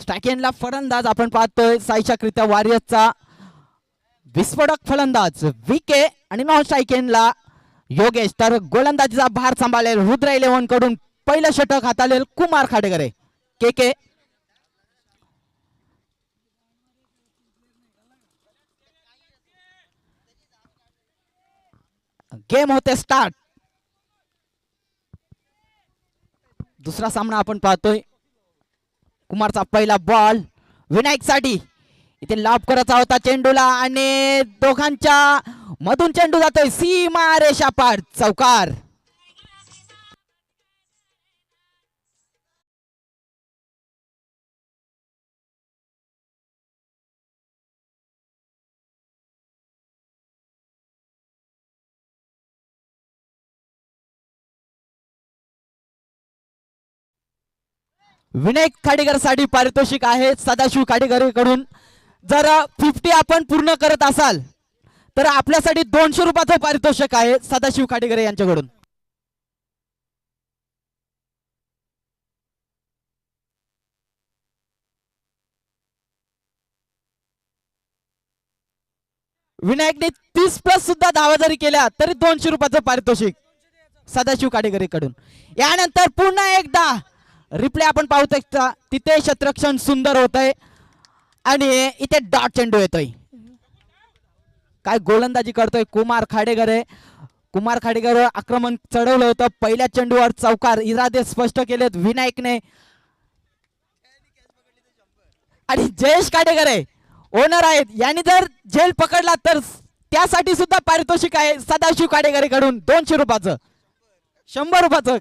स्ट्रायकेनला फलंदाज आपण पाहतोय साईशाकरित्या वॉरियर्सचा विस्फोटक फलंदाज विके आणि नॉन स्ट्रायकेनला योगेश. तर गोलंदाजीचा भार सांभाळेल रुद्र 11 कडून पहिलं षटक हाताळेल कुमार खाडेकरे के के. गेम होते स्टार्ट. दुसरा सामना आपण पाहतोय. कुमारचा पहिला बॉल विनायक साठी. इथे लाभ करायचा होता चेंडूला आणि दोघांच्या मधून चेंडू जातोय सीमा रेषा पार चौकार. विनायक खाडेकर साठी पारितोषिक आहे सदाशिव खाडेकर कडून. जर 50 आपण पूर्ण करत असाल तर आपल्यासाठी 200 रुपयाचं पारितोषिक आहे सदाशिव खाडेकर यांच्याकडून. विनायकने 30+ सुद्धा धावा जरी केल्या तरी 200 रुपयाचं पारितोषिक सदाशिव खाडेकर कडून. यानंतर पुन्हा एकदा रिप्ले आपण पाहू शकता. तिथे क्षेत्ररक्षण सुंदर होत आहे आणि इथे डॉट चेंडू येतोय. काय गोलंदाजी करतोय कुमार खाडेकर. कुमार खाडेकर आक्रमण चढवलं होतं पहिल्या चेंडूवर चौकार. इरादे स्पष्ट केलेत विनायकने. आणि जयेश खाडेकर ओनर आहेत. यांनी जर झेल पकडला तर त्यासाठी सुद्धा पारितोषिक आहे सदाशिव खाडेकर कडून 200 रुपयाचं 100 रुपयाचं.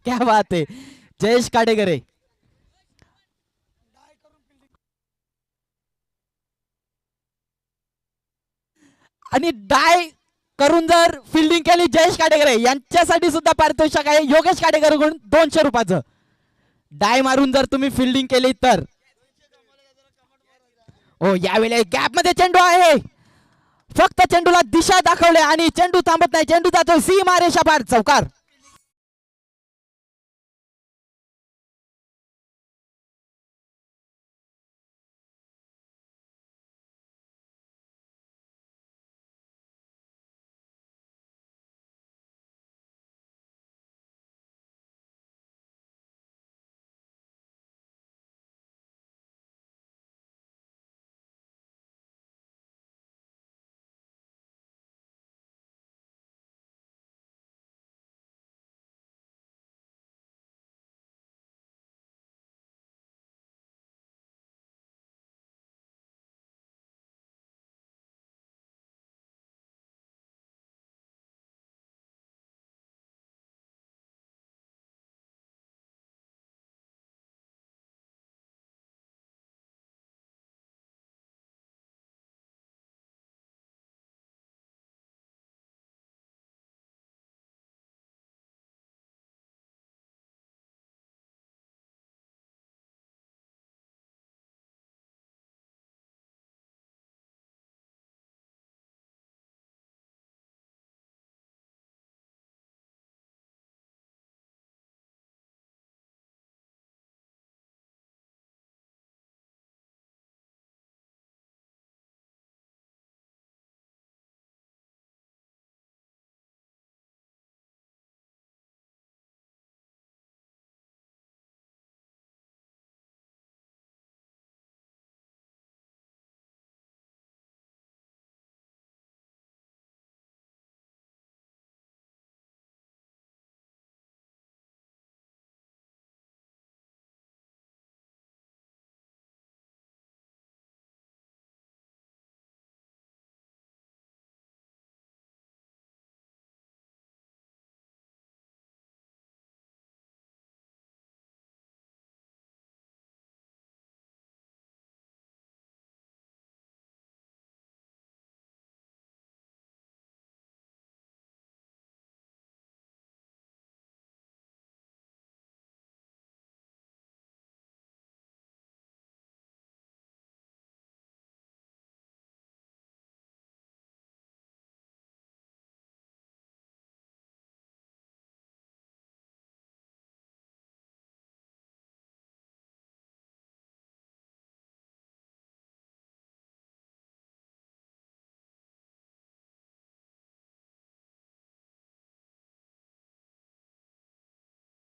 क्या बात आहे जयेश खाडेकर. आणि डाय करून जर फिल्डिंग केली जयेश खाडेकर यांच्यासाठी सुद्धा पारितोषिक आहे योगेश खाडेकर कडून 200 रुपयाचं. डाय मारून जर तुम्ही फिल्डिंग केली तर. हो यावेळी गॅप मध्ये चेंडू आहे. फक्त चेंडूला दिशा दाखवले आणि चेंडू थांबत नाही. चेंडू जातो सीमा रेषा पार चौकार.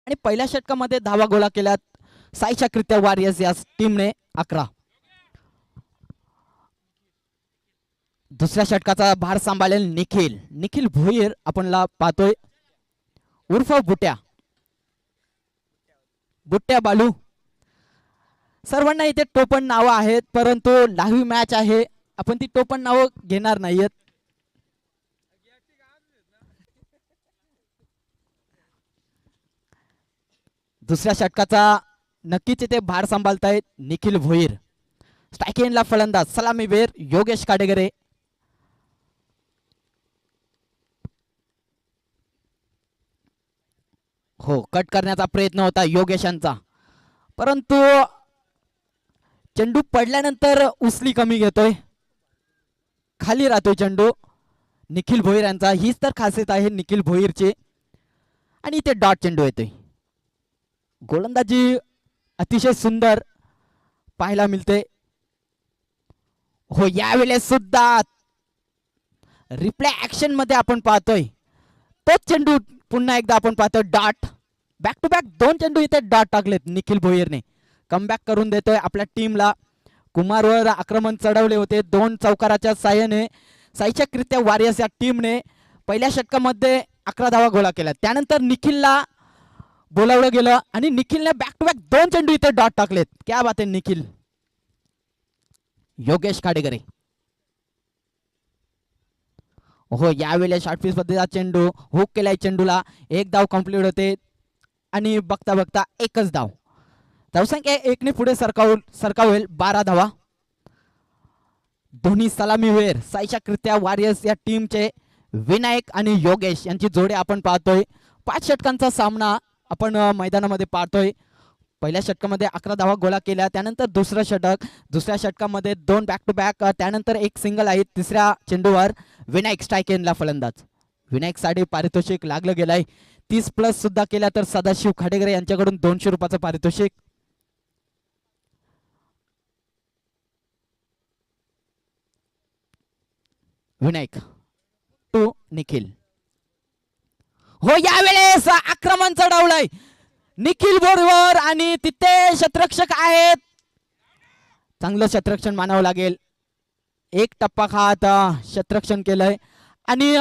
आणि पहिल्या षटकामध्ये धावा गोळा केल्यात साईच्या कृत्या वॉरियर्स या टीमने 11. दुसऱ्या षटकाचा भार सांभाळेल निखिल निखिल भोईर आपण पाहतोय उर्फ बुट्या बुट्ट्या बालू. सर्वांना इथे टोपण नावं आहेत परंतु लाईव्ह मॅच आहे आपण ती टोपण नावं घेणार नाहीयेत. दुसऱ्या षटकाचा नक्कीच इथे भार सांभाळतायत निखिल भोईर. स्ट्रायकिंगला फलंदाज सलामीवीर योगेश काडेगरे. हो कट करण्याचा प्रयत्न होता योगेशांचा परंतु चेंडू पडल्यानंतर उचली कमी घेतोय खाली राहतोय चेंडू निखिल भोईर यांचा. हीच तर खासियत आहे निखिल भोईरची. आणि इथे डॉट चेंडू येतोय. गोलंदाजी अतिशय सुंदर पाहायला मिळते. हो यावेळेस सुद्धा रिप्ले ऍक्शन मध्ये आपण पाहतोय तोच चेंडू पुन्हा एकदा आपण पाहतोय डॉट. बॅक टू बॅक 2 चेंडू इथे डॉट टाकलेत निखिल भोईरने. कमबॅक करून देतोय आपल्या टीमला. कुमारवर आक्रमण चढवले होते 2 चौकाराच्या साह्याने साईच्या कृत्या वॉरियर्स या टीमने पहिल्या षटकामध्ये 11 धावा गोळा केल्या. त्यानंतर निखिलला बोलावलं गेलं आणि निखिलने बॅक टू बॅक 2 चेंडू इथे डॉट टाकलेत. क्या बात आहे निखिल. योगेश काडेगरे. हो यावेळेला शॉर्ट पिच पद्धतीचा चेंडू हुक केलाय चेंडूला. 1 धाव कंप्लीट होते आणि बघता बघता एकच धाव. धावसंख्या 1 ने पुढे सरकावेल 12 धावा. दोन्ही सलामीवीर साईच्या कृत्या वॉरियर्स या टीमचे विनायक आणि योगेश यांची जोडी आपण पाहतोय. 5 षटकांचा सामना आपण मैदानामध्ये पाहतोय. पहिल्या षटकामध्ये 11 धावा गोळा केल्या. त्यानंतर दुसरं षटक दुसऱ्या षटकामध्ये 2 बॅक टू बॅक त्यानंतर 1 सिंगल आहे. तिसऱ्या चेंडूवर विनायक स्ट्रायकेनला फलंदाज. विनायक साठी पारितोषिक लागलं गेलंय. 30+ सुद्धा केल्या तर सदाशिव खाडेगरे यांच्याकडून 200 रुपयाचं पारितोषिक. विनायक टू निखिल. हो यावेळेस आक्रमण चढवलंय निखिल बरोबर आणि तिथे शतरक्षक आहेत. चांगलं शतरक्षण मानावं लागेल. 1 टप्पा खात शतरक्षण केलंय आणि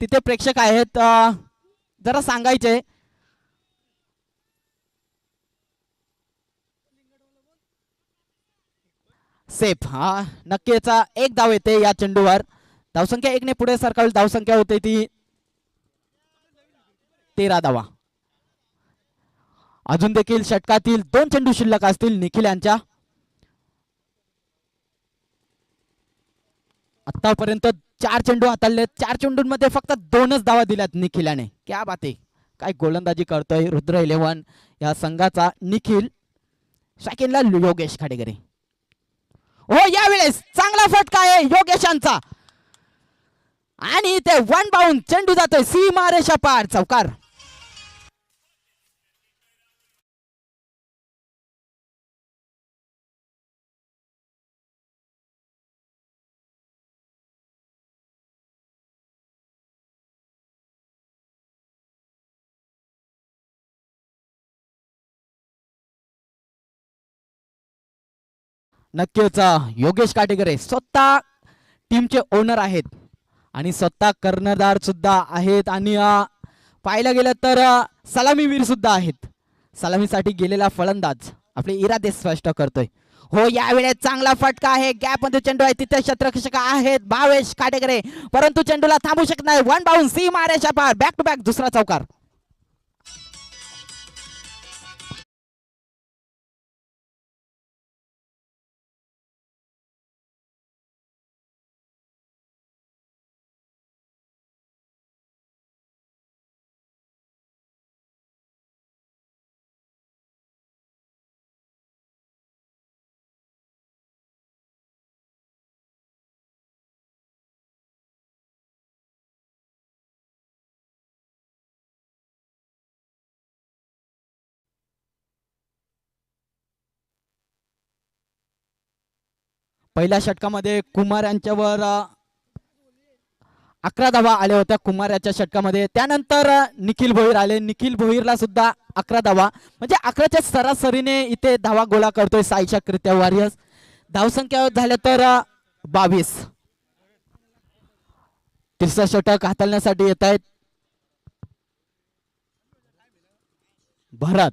तिथे प्रेक्षक आहेत जरा सांगायचे. सेफ हा नक्कीच 1 धाव येते या चेंडूवर. धावसंख्या 1 ने पुढे सरकावेल. धावसंख्या होते ती 13 धावा. अजून देखील षटकातील 2 चेंडू शिल्लक असतील निखिल यांच्या. आतापर्यंत 4 चेंडू हाताळले. 4 चेंडूंमध्ये फक्त 2च धावा दिल्यात निखिलाने. क्या बात आहे. काय गोलंदाजी करतोय रुद्र 11 या संघाचा निखिल. सेकंडला योगेश खाडेगरे. हो यावेळेस चांगला फटका आहे योगेशांचा आणि ते 1 बाउंड चेंडू जातोय सीमा रेषा पार चौकार. नक्कीच योगेश काटेगरे स्वतः टीमचे ओनर आहेत आणि स्वतः कर्णधार सुद्धा आहेत आणि पाहायला गेलं तर सलामीवीर सुद्धा आहेत. सलामीसाठी गेलेला फलंदाज आपले इरादे स्पष्ट करतोय. हो यावेळेस चांगला फटका आहे. गॅप मध्ये चेंडू आहे. तिथे शतरक्षक आहेत भावेश काटेगरे परंतु चेंडूला थांबू शकत नाही. 1 बाउंड सीमा रेषा पार. बॅक टू बॅक दुसरा चौकार. पहिल्या षटकामध्ये कुमार यांच्यावर 11 धावा आल्या होत्या कुमाराच्या षटकामध्ये. त्यानंतर निखिल भोईर आले. निखिल भोईरला सुद्धा 11 धावा, म्हणजे 11च्या सरासरीने इथे धावा गोळा करतोय साईशा कृत्या वॉरियर्स. धावसंख्या झाल्या तर 22. तिसरं षटक हाताळण्यासाठी येत आहेत भरत.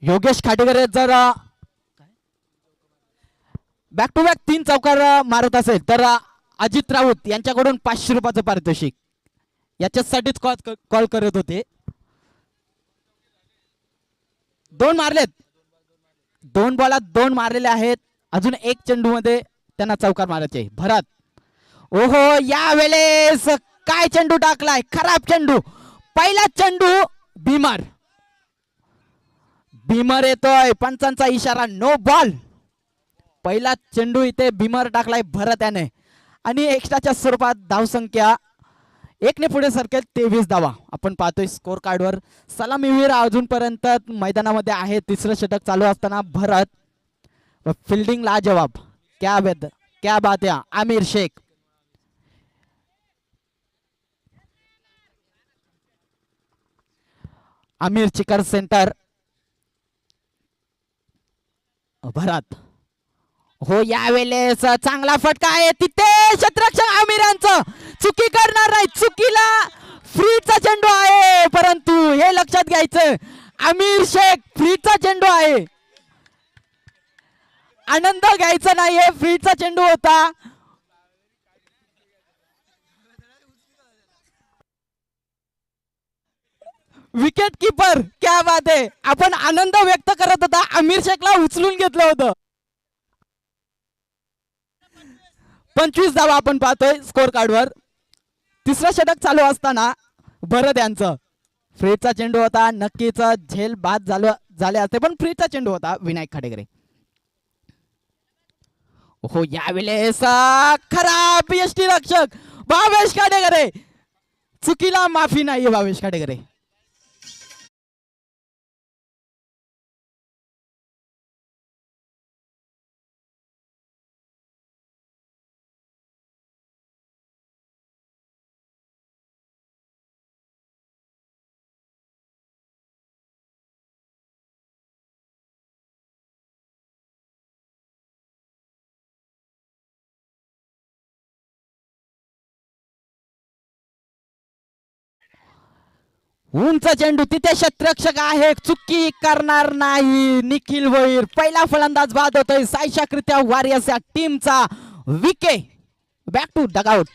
योगेश खाटेकर जर बॅक टू बॅक 3 चौकार मारत असेल तर अजित राऊत यांच्याकडून 500 रुपयाचं पारितोषिक. याच्यासाठीच कॉल करत होते. 2 मारलेत, 2 बॉलात 2 मारलेले आहेत. अजून 1 चेंडू मध्ये त्यांना चौकार मारायचे. भरत, ओहो या वेळेस काय चेंडू टाकलाय, खराब चेंडू. पहिला चेंडू भीमर, भीमर येतोय, पंचांचा इशारा नो बॉल. पहिला चेंडू इथे भीमर टाकलाय भरत याने आणि एक्स्ट्राच्या स्वरूपात धावसंख्या 1 ने पुढे सरकेल 23 धावा. आपण पाहतोय स्कोर कार्डवर सलामीवीर अजूनपर्यंत मैदानामध्ये आहे. तिसरं षटक चालू असताना भरत फिल्डिंग लाजवाब. क्या बात है आमिर शेख. आमिर चिकर सेंटर. भरत, हो यावेळेस चांगला फटका आहे. तिथे क्षेत्ररक्षक आमिरांचं चुकी करणार नाही. चुकीला फ्रीचा चेंडू आहे, परंतु हे लक्षात घ्यायचं आमिर शेख फ्रीचा चेंडू आहे. आनंद घ्यायचा नाहीये, फ्रीचा चेंडू होता. विकेट कीपर क्या बात आहे. आपण आनंद व्यक्त करत होता, आमिर शेखला उचलून घेतलं होतं. 25 धावा आपण पाहतोय स्कोर कार्डवर. तिसरं षटक चालू असताना भरत यांचं फ्रीचा चेंडू होता. नक्कीच झेल बाद झाले असते, पण फ्रीचा चेंडू होता. विनायक खाडेकरे, हो यावेळेस खराब यष्टी रक्षक भावेश खाडेकरे. चुकीला माफी नाहीये भावेश खाडेकरे. उंच चेंडू, तिथे क्षेत्ररक्षक आहे, चुकी करणार नाही निखिल भोईर. पहिला फलंदाज बाद होतोय साईशा कृत्या वॉरियर्स या टीमचा. विके बॅक टू डगआउट.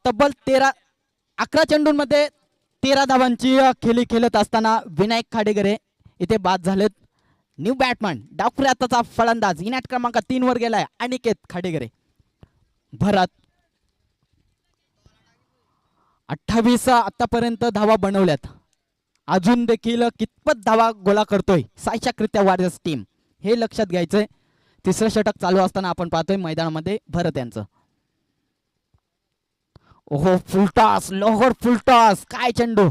तब्बल 11 चेंडूंमध्ये 13 धावांची खेळी खेळत असताना विनायक खाडेकरे इथे बाद झालेत. न्यू बॅटमॅन डावखुरी आताचा फलंदाज इनॅट क्रमांक 3 वर गेलाय अनिकेत खाडेकरे. भरत 28 आतापर्यंत धावा बनवल्यात. अजून देखील कितपत धावा गोळा करतोय साईशा कृत्या वॉरियर्स टीम हे लक्षात घ्यायचंय. तिसरं षटक चालू असताना आपण पाहतोय मैदानामध्ये भरत यांचं. ओहो फुलटॉस, लोहर फुलटॉस, काय चेंडू.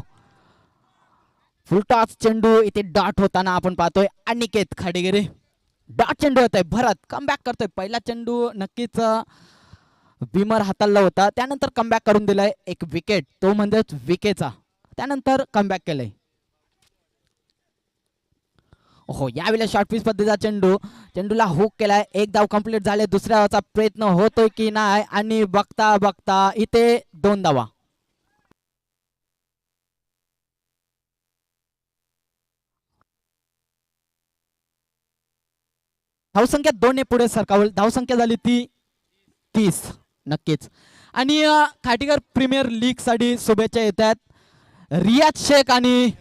फुलटॉस चेंडू इथे डॉट होताना आपण पाहतोय अनिकेत खाडेकरे. डॉट चेंडू होत आहे. भरत कमबॅक करतोय. पहिला चेंडू नक्कीच भीमर हाताळला होता, त्यानंतर कमबॅक करून दिलाय एक विकेट, तो म्हणजेच विकेचा. त्यानंतर कमबॅक केलंय. हो, यावेळेला शॉर्ट पिच पद्धतीचा चेंडू, चेंडूला हुक केलाय. एक धाव कंप्लीट झाले. दुसऱ्या धावाचा प्रयत्न होतोय की नाही आणि बघता बघता इथे 2 धावा. धावसंख्या 2 ने पुढे सरकावल. धावसंख्या झाली ती 30. नक्कीच. आणि खाटीकर प्रीमियर लीग साठी शुभेच्छा येतात रियाज शेख आणि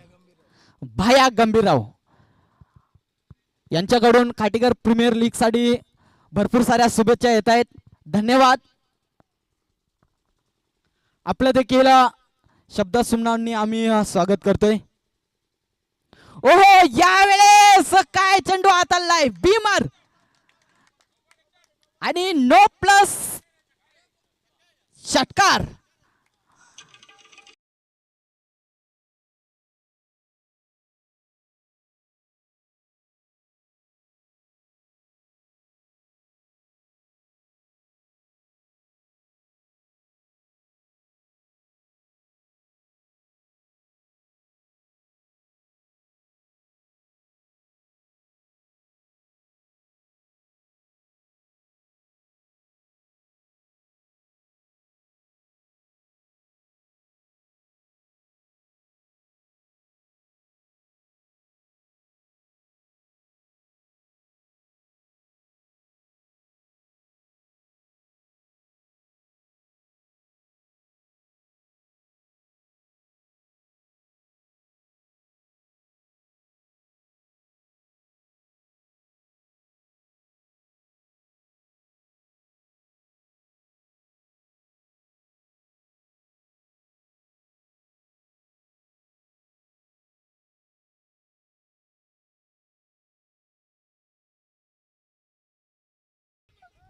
भाया गंभीरराव यांच्याकडून. खाटीकर प्रीमियर लीग साठी भरपूर साऱ्या शुभेच्छा येत आहेत. धन्यवाद. आपलं देखील शब्द सुमनांनी आम्ही स्वागत करतोय. ओहो, यावेळेस काय चेंडू हाताळलाय बीमर आणि नो प्लस षटकार.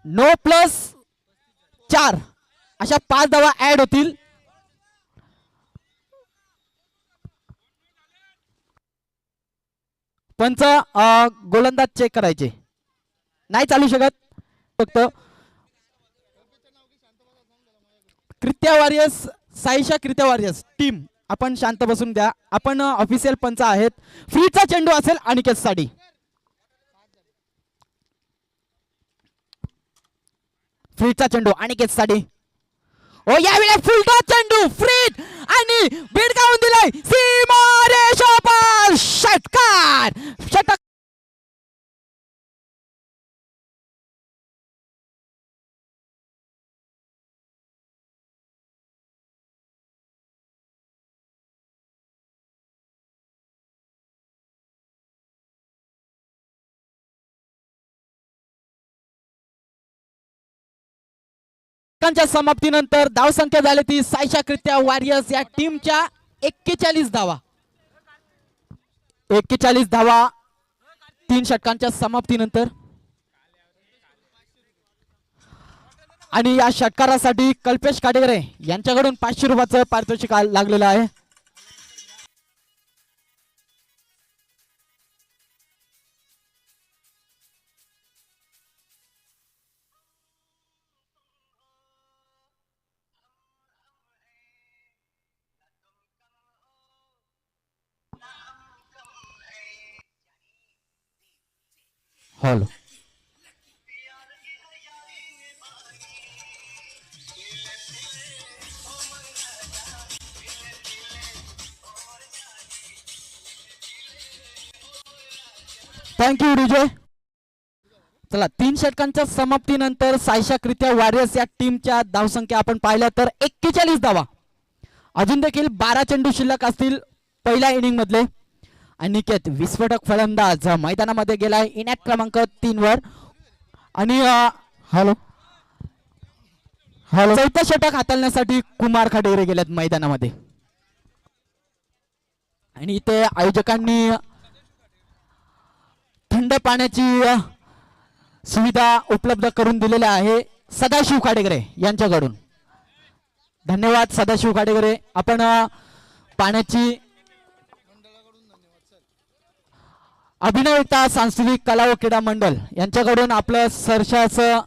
नो प्लस 4 अशा 5 धावा ऍड होतील. पंच गोलंदाज चेक करायचे नाही चालू शकत. फक्त कृत्या वॉरियर्स, साईशा कृत्या वॉरियर्स टीम आपण शांत बसून द्या. आपण ऑफिशियल पंच आहेत. फ्रीचा चेंडू असेल अनिकेत साठी. फ्रीचा चेंडू अनिकेत साठी. ओ यावेळेला फुलटॉस चेंडू फ्रीज आणि भिडकावून दिलाय सीमा रेषापार. षटकार. षटक समाप्तीनंतर धावसंख्या झाली ती साईशा कृत्या वॉरियर्स या टीमच्या 41 धावा. 41 धावा 3 षटकांच्या समाप्तीनंतर. आणि या षटकारासाठी कल्पेश काडेगरे यांच्याकडून 500 रुपयाचं पारितोषिक लागलेलं आहे. हॅलो. थँक्यू विजय. चला 3 षटकांच्या समाप्तीनंतर साईशा कृत्या वॉरियर्स या टीमच्या धावसंख्या आपण पाहिल्या तर 41 धावा. अजून देखील 12 चेंडू शिल्लक असतील पहिल्या इनिंग मधले. अनिकेत विस्फोटक फलंदाज मैदानामध्ये गेलाय इनॅट क्रमांक 3 वर. आणि हॅलो हॅलो चौथं षटक हाताळण्यासाठी कुमार खाडेगरे गेलेत मैदानामध्ये. आणि इथे आयोजकांनी थंड पाण्याची सुविधा उपलब्ध करून दिलेल्या आहे सदाशिव खाडेगरे यांच्याकडून. धन्यवाद सदाशिव खाडेगरे. आपण पाण्याची अभिनवता सांस्कृतिक कला व क्रीडा मंडळ यांच्याकडून आपलं सहर्षाचं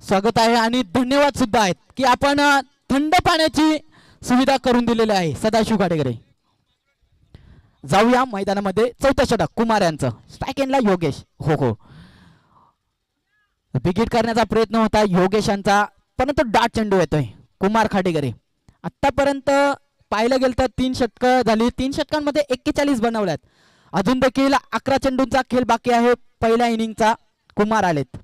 स्वागत आहे आणि धन्यवाद सुद्धा आहेत की आपण थंड पाण्याची सुविधा करून दिलेली आहे सदाशिव खाडेगरे. जाऊया मैदानामध्ये. चौथं षटक कुमार यांचं. स्ट्राईक एंडला योगेश. हो हो, विकेट करण्याचा प्रयत्न होता योगेशांचा, परंतु डाट चेंडू येतोय कुमार खाटेकरे. आतापर्यंत पाहिलं गेलं तर 3 षटकं झाली. 3 षटकांमध्ये 41 बनवल्यात. अजून देखील 11 चेंडूंचा खेळ बाकी आहे. पहिल्या इनिंगचा कुमार आलेत.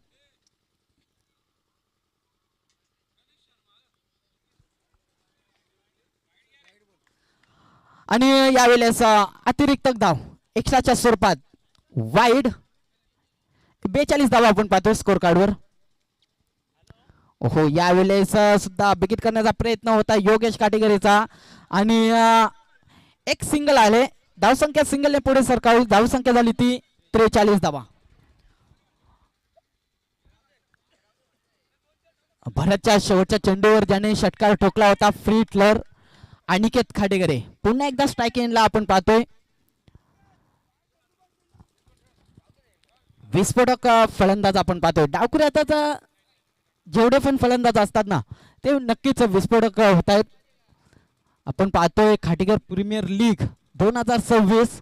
आणि यावेळेस अतिरिक्त धाव एक्स्ट्राच्या स्वरूपात वाईड 42 धावा आपण पाहतोय स्कोर कार्डवर. हो, यावेळेस सुद्धा विकेट करण्याचा प्रयत्न होता योगेश काटेकरीचा आणि एक सिंगल आले. धावसंख्या सिंगलने पुढे सरकावली. धावसंख्या झाली ती 43 धावा. भरतच्या शेवटच्या चेंडूवर ज्याने षटकार ठोकला होता फ्री हिटलर अनिकेत खाटेकरे. पुन्हा एकदा स्ट्राईक एंडला आपण पाहतोय. विस्फोटक फलंदाज आपण पाहतोय. डावखुरी आता जेवढे पण फलंदाज असतात ना ते नक्कीच विस्फोटक होत आहेत. आपण पाहतोय खाटेकर प्रीमियर लीग 2026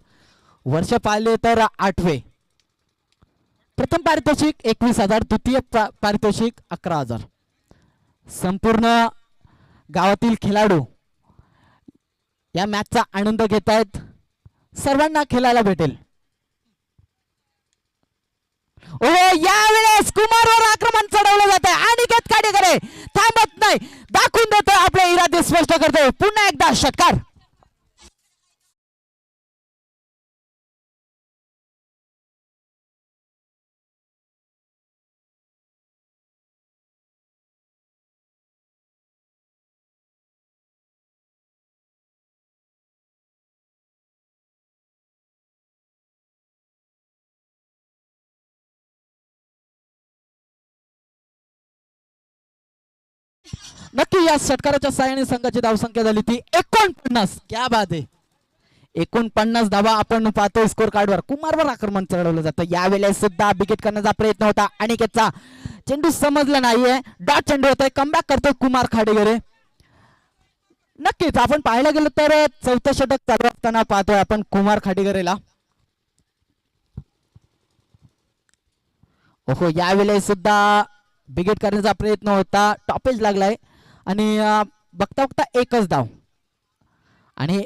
वर्ष पाहिले तर 8वे. प्रथम पारितोषिक 21,000, द्वितीय पारितोषिक 11,000. संपूर्ण गावातील खेळाडू या मॅचचा आनंद घेत आहेत. सर्वांना खेळायला भेटेल. ओ, यावेळेस कुमारवर आक्रमण चढवलं जात आहे. अनिकेत खाटेकरे थांबत नाही, दाखवून देतोय आपले इरादे स्पष्ट करतोय. पुन्हा एकदा षटकार. नक्की या षटकाराच्या साहाय्याने संघाची धावसंख्या झाली ती 49. क्या बात आहे. 49 धावा आपण पाहतोय स्कोर कार्डवर. कुमारवर आक्रमण चढवलं जातं. यावेळेस सुद्धा विकेट करण्याचा प्रयत्न होता अनिकेतचा. चेंडू समजला नाहीये. डॉट चेंडू होतोय. कमबॅक करतोय कुमार खाटेकरे. नक्कीच आपण पाहायला गेलं तर चौथं षटक चालू असताना पाहतोय आपण कुमार खाटेकरेला. ओहो, यावेळेस सुद्धा विकेट करण्याचा प्रयत्न होता. टॉपेज लागलाय आणि बघता बघता एकच धाव आणि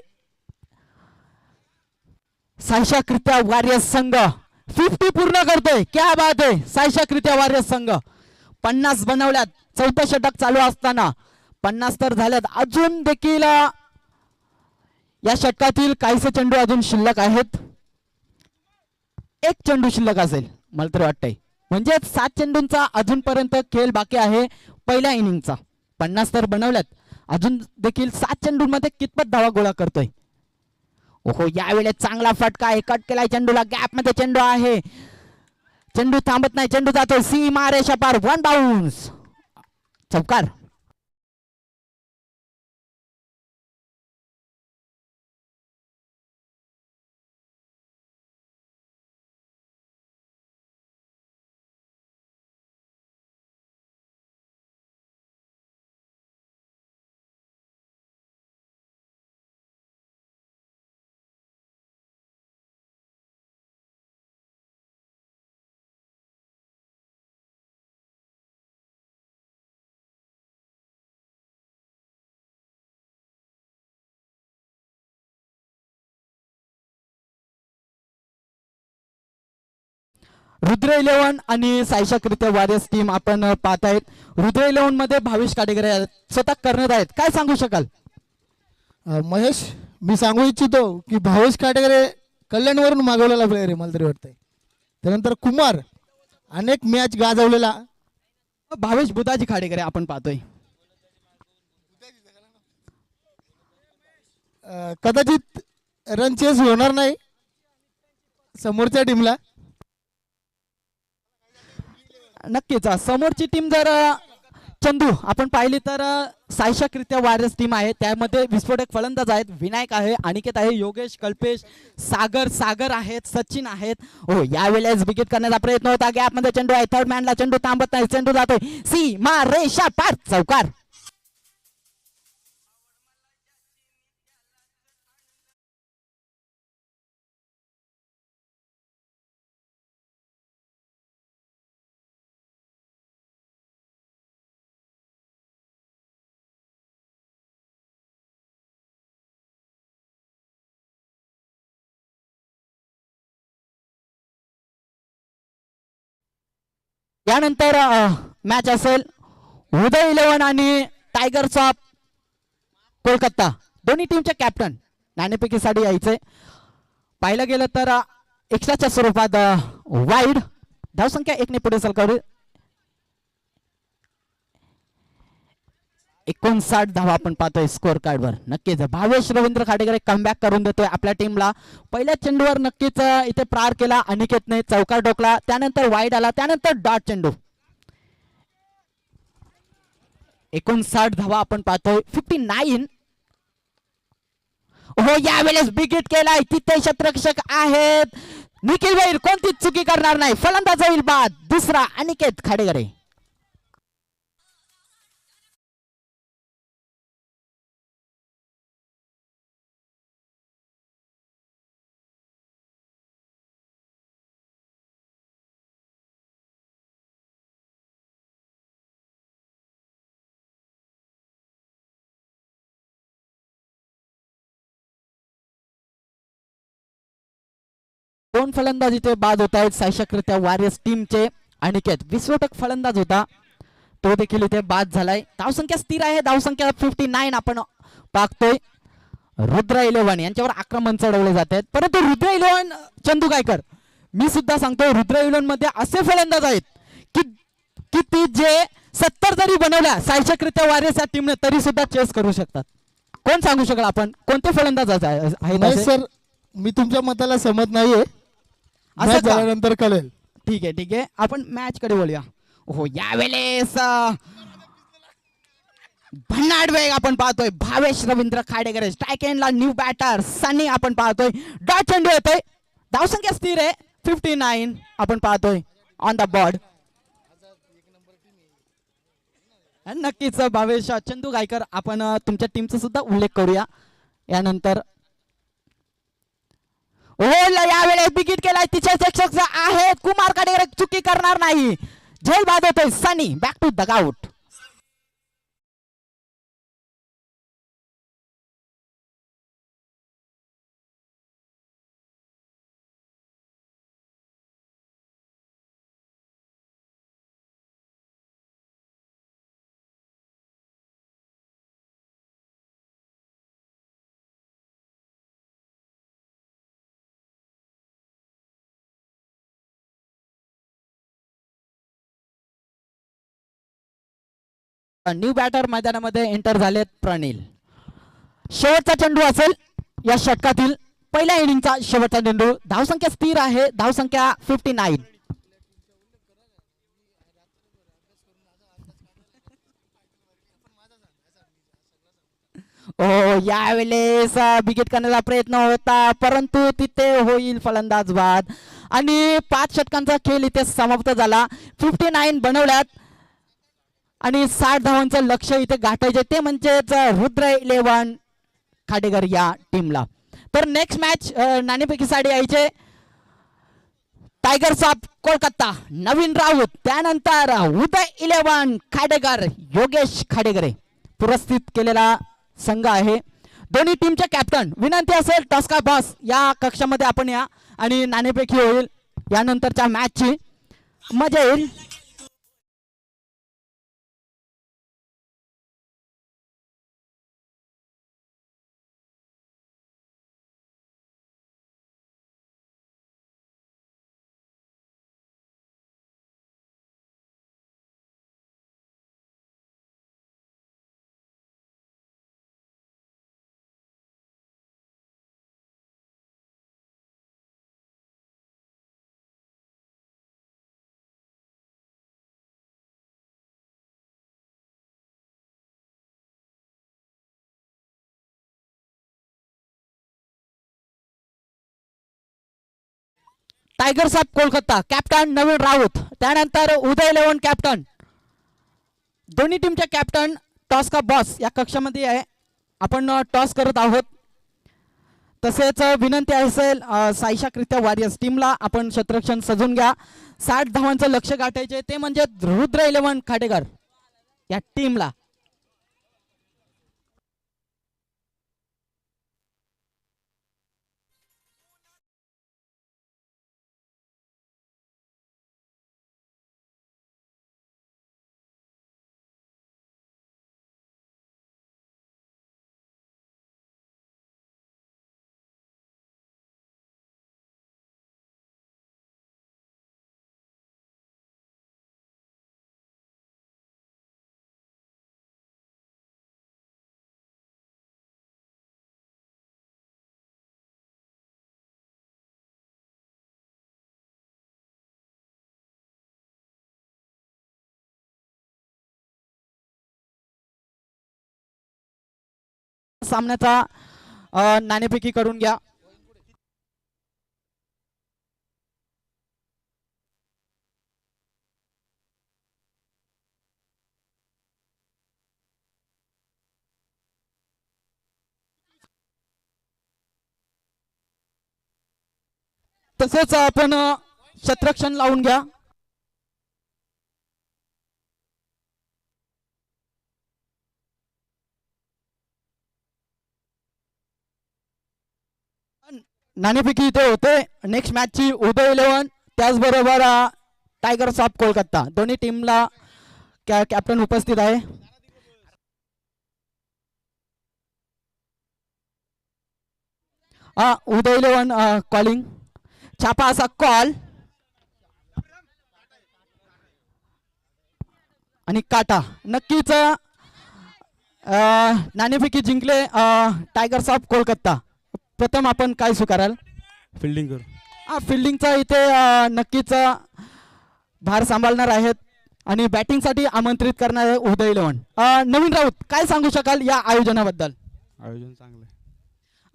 सायशाकृत्या वॉरियर्स संघ 50 पूर्ण करतोय. क्या बात आहे. सायशाकृत्या वॉरियर्स संघ 50 बनवल्यात. चौथं षटक चालू असताना 50 तर झाल्यात. अजून देखील या षटकातील काहीसे चेंडू अजून शिल्लक आहेत. एक चेंडू शिल्लक असेल मला तर वाटतंय. म्हणजे 7 चेंडूंचा अजूनपर्यंत खेळ बाकी आहे पहिल्या इनिंगचा. 50 तर बनवल्यात. अजून देखील 7 चेंडूंमध्ये कितपत धावा गोळा करतोय. ओहो, यावेळेस चांगला फटका आहे. कट केलाय चेंडूला. गॅप मध्ये चेंडू आहे. चेंडू थांबत नाही. चेंडू जातोय सीमा रेषा पार. 1 बाउन्स. चौकार. रुद्र 11 आणि सायशाकृत्या वॉरियर्स टीम आपण पाहत आहेत. रुद्र 11 मध्ये भावेश काटेकरे स्वतः करण्यात आहेत. काय सांगू शकाल. महेश, मी सांगू इच्छितो की भावेश काटेकरे कल्याणवरून मागवलेला प्लेअर आहे मला तरी वाटतंय. त्यानंतर कुमार अनेक मॅच गाजवलेला. भावेश बुधाजी खाडेकरे आपण पाहतोय. कदाचित रन चेस होणार नाही समोरच्या टीमला. नक्कीच समोरची टीम जर चंदू आपण पाहिली तर सायशाकृत्या वॉरियर्स टीम आहे. त्यामध्ये विस्फोटक फलंदाज आहेत. विनायक आहे, अनिकेत आहे, योगेश, कल्पेश, सागर आहेत, सचिन आहेत. हो, यावेळेस विकेट करण्याचा प्रयत्न होता. गॅप मध्ये चेंडू आहे. थर्ड मॅनला चेंडू थांबत नाही. चेंडू जातोय सीमा रेषा पार. चौकार. यानंतर मॅच असेल उदय इलेव्हन आणि टायगर्स ऑफ कोलकाता. दोन्ही टीमचे कॅप्टन नाणेफेकी साठी यायचे. पाहिलं गेलं तर एक्स्ट्राच्या स्वरूपात वाईड धावसंख्या 1 ने पुढे सरकावली. 59 धावा आपण पाहतोय स्कोअर कार्डवर. नक्कीच भावेश रवींद्र खाडेकर कमबॅक करून देतोय आपल्या टीमला. पहिल्या चेंडूवर नक्कीच इथे प्रार केला अनिकेतने, चौकार डोकला, त्यानंतर वाईड आला, त्यानंतर डॉट चेंडू. 59 धावा आपण पाहतोय. 59. हो यावेळेस बिग हिट केलाय. तिथे क्षेत्ररक्षक आहेत निखिल वैर, कोणतीच चुकी करणार नाही. फलंदाज होईल बाद दुसरा अनिकेत खाडेकर. दोन फलंदाज इथे बाद होत आहेत सायशकृत्या वॉरियर्स टीमचे. अनिकेत विस्फोटक फलंदाज होता, तो देखील इथे बाद झालाय. धावसंख्या स्थिर आहे, धावसंख्या 59 आपण पाहतोय. रुद्र इलेव्हन यांच्यावर आक्रमण चढवले जात आहेत, परंतु रुद्र इलेव्हन चंदू गायकर, मी सुद्धा सांगतोय रुद्र इलेव्हन मध्ये असे फलंदाज आहेत की ती जे 70 जरी बनवल्या सायशकृत्या वॉरियर्स या टीमने तरी सुद्धा चेस करू शकतात. कोण सांगू शकाल आपण कोणते फलंदाज आहेत असे? सर मी तुमच्या मताला सहमत नाहीये. असं का? झाल्यानंतर कळेल. ठीक आहे ठीक आहे, आपण मॅच कडे बोलूया. हो यावेळेस भन्नाट वेग आपण पाहतोय. भावेश रवींद्र खाडेकर स्ट्राइक एंडला न्यू बॅटर सनी आपण पाहतोय. डॉट चेंडू येतोय. धावसंख्या स्थिर आहे 59 आपण पाहतोय ऑन द बोर्ड. नक्कीच भावेश चंदू गायकर आपण तुमच्या टीमचा सुद्धा उल्लेख करूया यानंतर. हो यावेळेस बिगिट केलाय तिचे शिक्षक आहेत कुमार खाडेकर, चुकी करणार नाही. झेल बाद होतोय Sunny. Back to the out. New batter मैदानामध्ये एंटर झालेत प्रणिल. शेवटचा चेंडू असेल या षटकातील पहिल्या इनिंगचा शेवटचा चेंडू. धावसंख्या स्थिर आहे, धावसंख्या 59. ओ यावेळेस बिगिट करण्याचा प्रयत्न होता, परंतु तिथे होईल फलंदाज बाद आणि 5 षटकांचा खेळ इथे समाप्त झाला. 59 बनवल्यात आणि 60 धावांचं लक्ष इथे गाठायचे ते म्हणजेच रुद्र इलेव्हन खाडेकर या टीमला. तर नेक्स्ट मॅच नाणेफेकी साठी यायचे टायगर्स ऑफ कोलकाता नवीन राऊत, त्यानंतर उदय इलेव्हन खाडेकर योगेश खाडेकर पुरस्कृत केलेला संघ आहे. दोन्ही टीमचे कॅप्टन विनंती असेल टॉस्का बॉस या कक्षामध्ये आपण या आणि नाणेफेकी होईल. यानंतरच्या मॅचची मजा येईल. टायगर्स ऑफ कोलकाता कॅप्टन नवीन राऊत, त्यानंतर उदय इलेव्हन कॅप्टन, दोन्ही टीमचे कॅप्टन टॉस का बॉस या कक्षामध्ये आहे. आपण टॉस करत आहोत. तसेच विनंती असेल सायशकृत्या वॉरियर्स टीमला आपण क्षेत्ररक्षण सजून घ्या. 60 धावांचं लक्ष गाठायचे ते म्हणजे रुद्र इलेव्हन खाडेकर या टीमला. सामन्याचा नाणेफेकी करून घ्या. तसेच आपण शतरक्षण लावून घ्या. नाणेफेकी इथे होते. नेक्स्ट मॅचची उदय 11 त्याचबरोबर टायगर्स ऑफ कोलकाता दोन्ही टीमला कॅप्टन उपस्थित आहे. उदय 11 कॉलिंग छापा असा कॉल आणि काटा. नक्कीच नाणेफेकी जिंकले टायगर्स ऑफ कोलकाता. प्रथम आपण काय स्वीकाराल? फिल्डिंग करू. फिल्डिंगचा इथे नक्कीच भार सांभाळणार आहेत आणि बॅटिंगसाठी आमंत्रित करणार आहे उदय 11. नवीन राऊत काय सांगू शकाल या आयोजनाबद्दल? आयोजन चांगलं आहे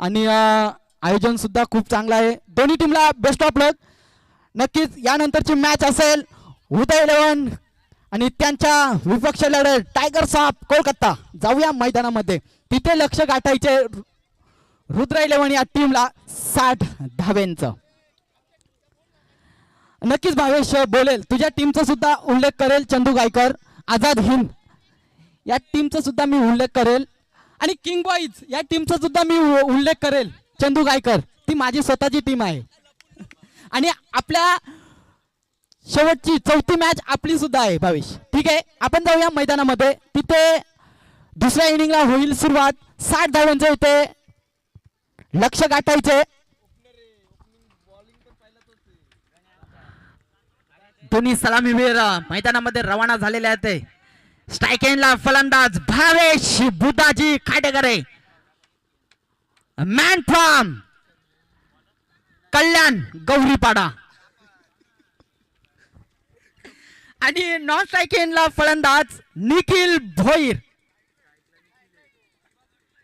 आणि आयोजन सुद्धा खूप चांगलं आहे. दोन्ही टीमला बेस्ट ऑफ लक. नक्कीच यानंतरची मॅच असेल उदय 11 आणि त्यांच्या विपक्ष लढत टायगर्स ऑफ कोलकाता. जाऊया मैदानामध्ये. तिथे लक्ष गाठायचे रुद्र 11 या टीमला 60 धाव्यांचं. नक्कीच भावेश बोलेल. तुझ्या टीमचा सुद्धा उल्लेख करेल. चंदू गायकर आझाद हिंद या टीमचा सुद्धा मी उल्लेख करेल आणि किंग बॉईज या टीमचा सुद्धा मी उल्लेख करेल. चंदू गायकर ती माझी स्वतःची टीम आहे आणि आपल्या शेवटची चौथी मॅच आपली सुद्धा आहे भावेश. ठीक आहे आपण जाऊया मैदानामध्ये. तिथे दुसऱ्या इनिंगला होईल सुरुवात. 60 धावांचं इथे लक्ष गाठायचे. दोन्ही सलामीवीर मैदानामध्ये रवाना झालेले आहेत. स्ट्राइक एंडला फलंदाज भावेश बुधाजी खाडेकरे. मॅन फ्रॉम कल्याण गौरीपाडा. आणि नॉन स्ट्राइक एंडला फलंदाज निखिल भोईर.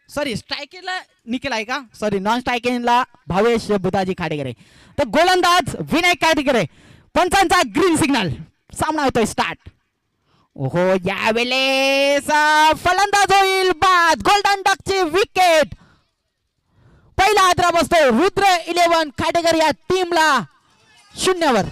सॉरी स्ट्राइक एंडला निखिल आहे का? सॉरी नॉन स्ट्राइक एंडला भावेश बुधाजी खाडेकरे. तर गोलंदाज विनायक खाडेकरे. पंचांचा ग्रीन सिग्नल. सामना होतोय स्टार्ट. ओहो यावेळेस फलंदाज होईल बाद. गोल्डन डकची विकेट. पहिला आदरा बसतोय रुद्र 11 खाडेकर या टीमला 0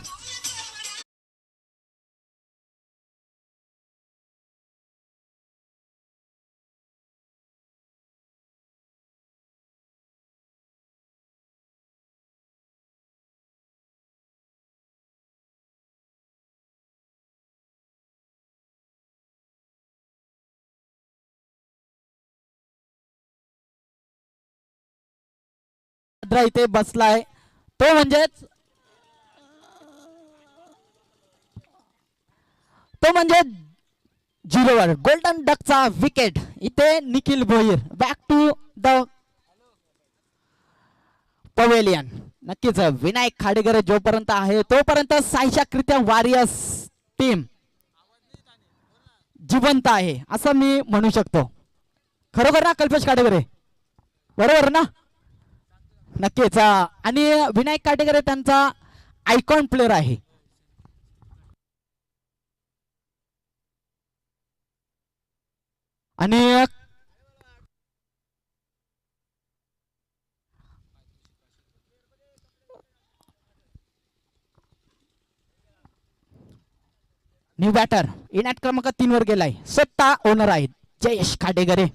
इथे बसलाय. तो म्हणजे 0 गोल्डन डकचा विकेट. इथे Nikhil Bhoir back to the pavilion. नक्कीच विनायक खाडेकर जोपर्यंत आहे तोपर्यंत सायशाकृत्या वॉरियर्स टीम जिवंत आहे असं मी म्हणू शकतो. खरोखर ना कल्पेश खाडेकर बरोबर ना? नक्कीच. आणि विनायक खाडेकर त्यांचा आयकॉन प्लेअर आहे. आणि न्यू बॅटर इन ॲट क्रमांक 3 वर गेलाय. स्वतः ओनर आहेत जयेश खाडेकर.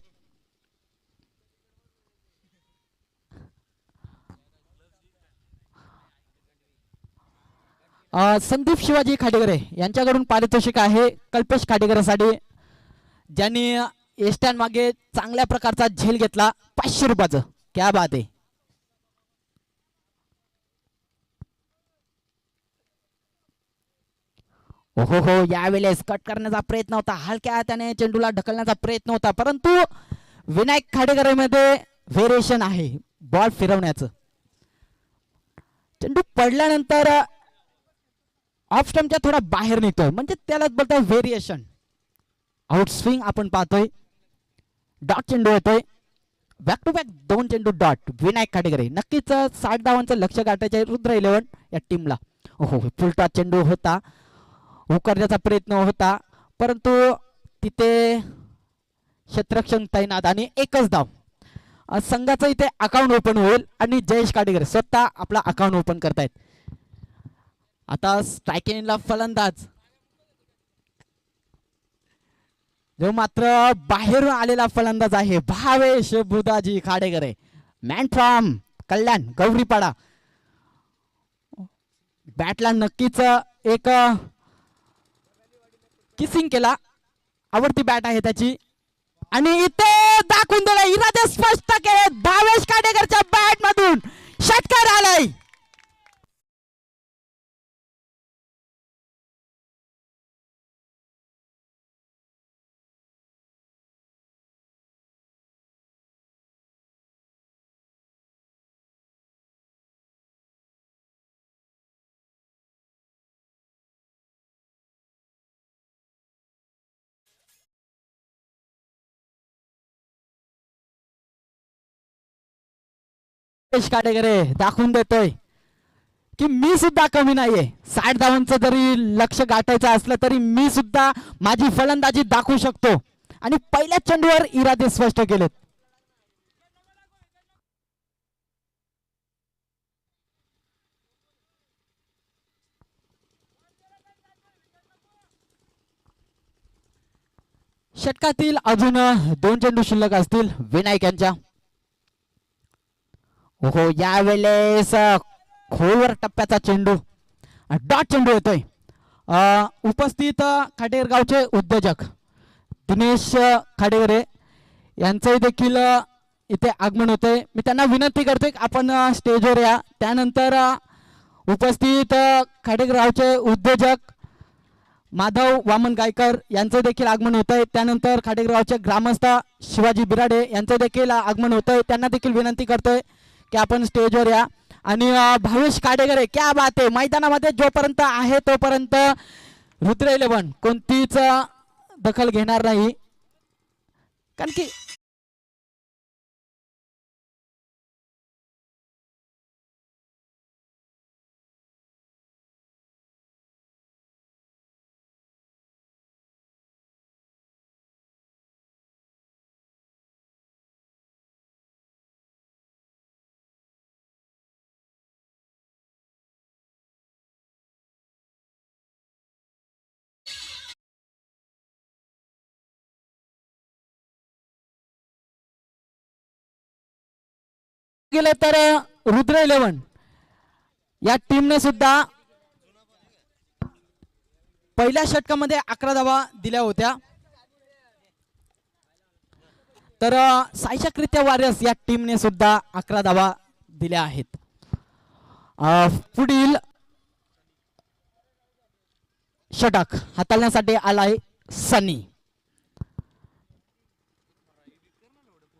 संदीप शिवाजी खाडेकर यांच्याकडून पारितोषिक आहे कल्पेश खाडेकरसाठी ज्यांनी एस्टॅन मागे चांगल्या प्रकारचा झेल घेतला 500 रुपयाचं. क्या बात आहे. ओहो हो यावेळेस कट करण्याचा प्रयत्न होता. हलक्या हाताने चेंडूला ढकलण्याचा प्रयत्न होता परंतु विनायक खाडेकर मध्ये व्हेरिएशन आहे बॉल फिरवण्याचं. चेंडू पडल्यानंतर ऑफ स्टंपच्या थोडा बाहेर निघतोय म्हणजे त्यालाच बोलतोय व्हेरिएशन. आउट स्विंग आपण पाहतोय. डॉट चेंडू होतोय बॅक टू बॅक 2 चेंडू डॉट विनायक खाडेकरे. नक्कीच 60 धावांचं लक्ष गाठायचं आहे रुद्र 11 या टीमला. हो फुलटा चेंडू होता, उकरण्याचा प्रयत्न होता, परंतु तिथे क्षेत्ररक्षण तैनात आणि एकच धाव. संघाचं इथे अकाउंट ओपन होईल आणि जयेश खाडेकरे स्वतः आपला अकाउंट ओपन करतायत. आता स्ट्रायकिंगला फलंदाज जो मात्र बाहेरून आलेला फलंदाज आहे भावेश बुधाजी खाडेकरे, मॅन फ्रॉम कल्याण गौरीपाडा. बॅटला नक्कीच एक किसिंग केला, आवडती बॅट आहे त्याची आणि इथे दाखवून दिला इरादे स्पष्ट केले. भावेश खाडेकरच्या बॅट मधून षटकार आलाय. भावेश खाडेकरे दाखवून देतोय की मी सुद्धा कमी नाहीये. 60 धावांचं जरी लक्ष गाठायचं असलं तरी मी सुद्धा माझी फलंदाजी दाखवू शकतो आणि पहिल्या चेंडूवर इरादे स्पष्ट केलेत. षटकातील अजून 2 चेंडू शिल्लक असतील विनायक यांच्या. हो यावेळेस खोलवर टप्प्याचा चेंडू डॉट चेंडू येतोय. उपस्थित खाटेकर गावचे उद्योजक दिनेश खाडेकरे यांचंही देखील इथे आगमन होतंय. मी त्यांना विनंती करतोय की आपण स्टेजवर या. त्यानंतर उपस्थित खाटेकर गावचे उद्योजक माधव वामन गायकर यांचं देखील आगमन होत आहे. त्यानंतर खाटेकर गावचे ग्रामस्थ शिवाजी बिराडे यांचं देखील आगमन होत आहे. त्यांना देखील विनंती करतोय की आपण स्टेजवर या. आणि भावेश खाडेकरे क्या बात आहे, मैदानामध्ये जोपर्यंत आहे तोपर्यंत रुद्र 11 कोणतीच दखल घेणार नाही, कारण की गेले तर रुद्र 11 या टीमने सुद्धा पहिल्या षटकामध्ये 11 धावा दिल्या होत्या. तर सायशक्रित्या वॉरियर्स या टीमने सुद्धा 11 धावा दिल्या आहेत. पुढील षटक हाताळण्यासाठी आलाय सनी.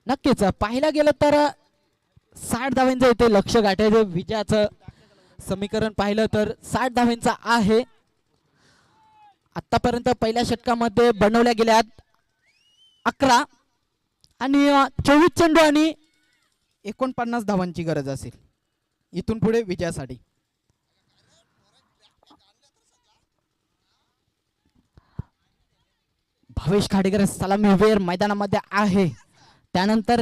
नक्कीच पाहायला गेलं तर 60 धावांचं इथे लक्ष गाठायचं विजयाचं समीकरण पाहिलं तर 60 धावांचं आहे. आतापर्यंत पहिल्या षटकामध्ये बनवल्या गेल्यात 11 आणि 24 चेंडू आणि 49 धावांची गरज असेल इथून पुढे विजयासाठी. भावेश खाडेकर सलामीवीर मैदानामध्ये आहे. त्यानंतर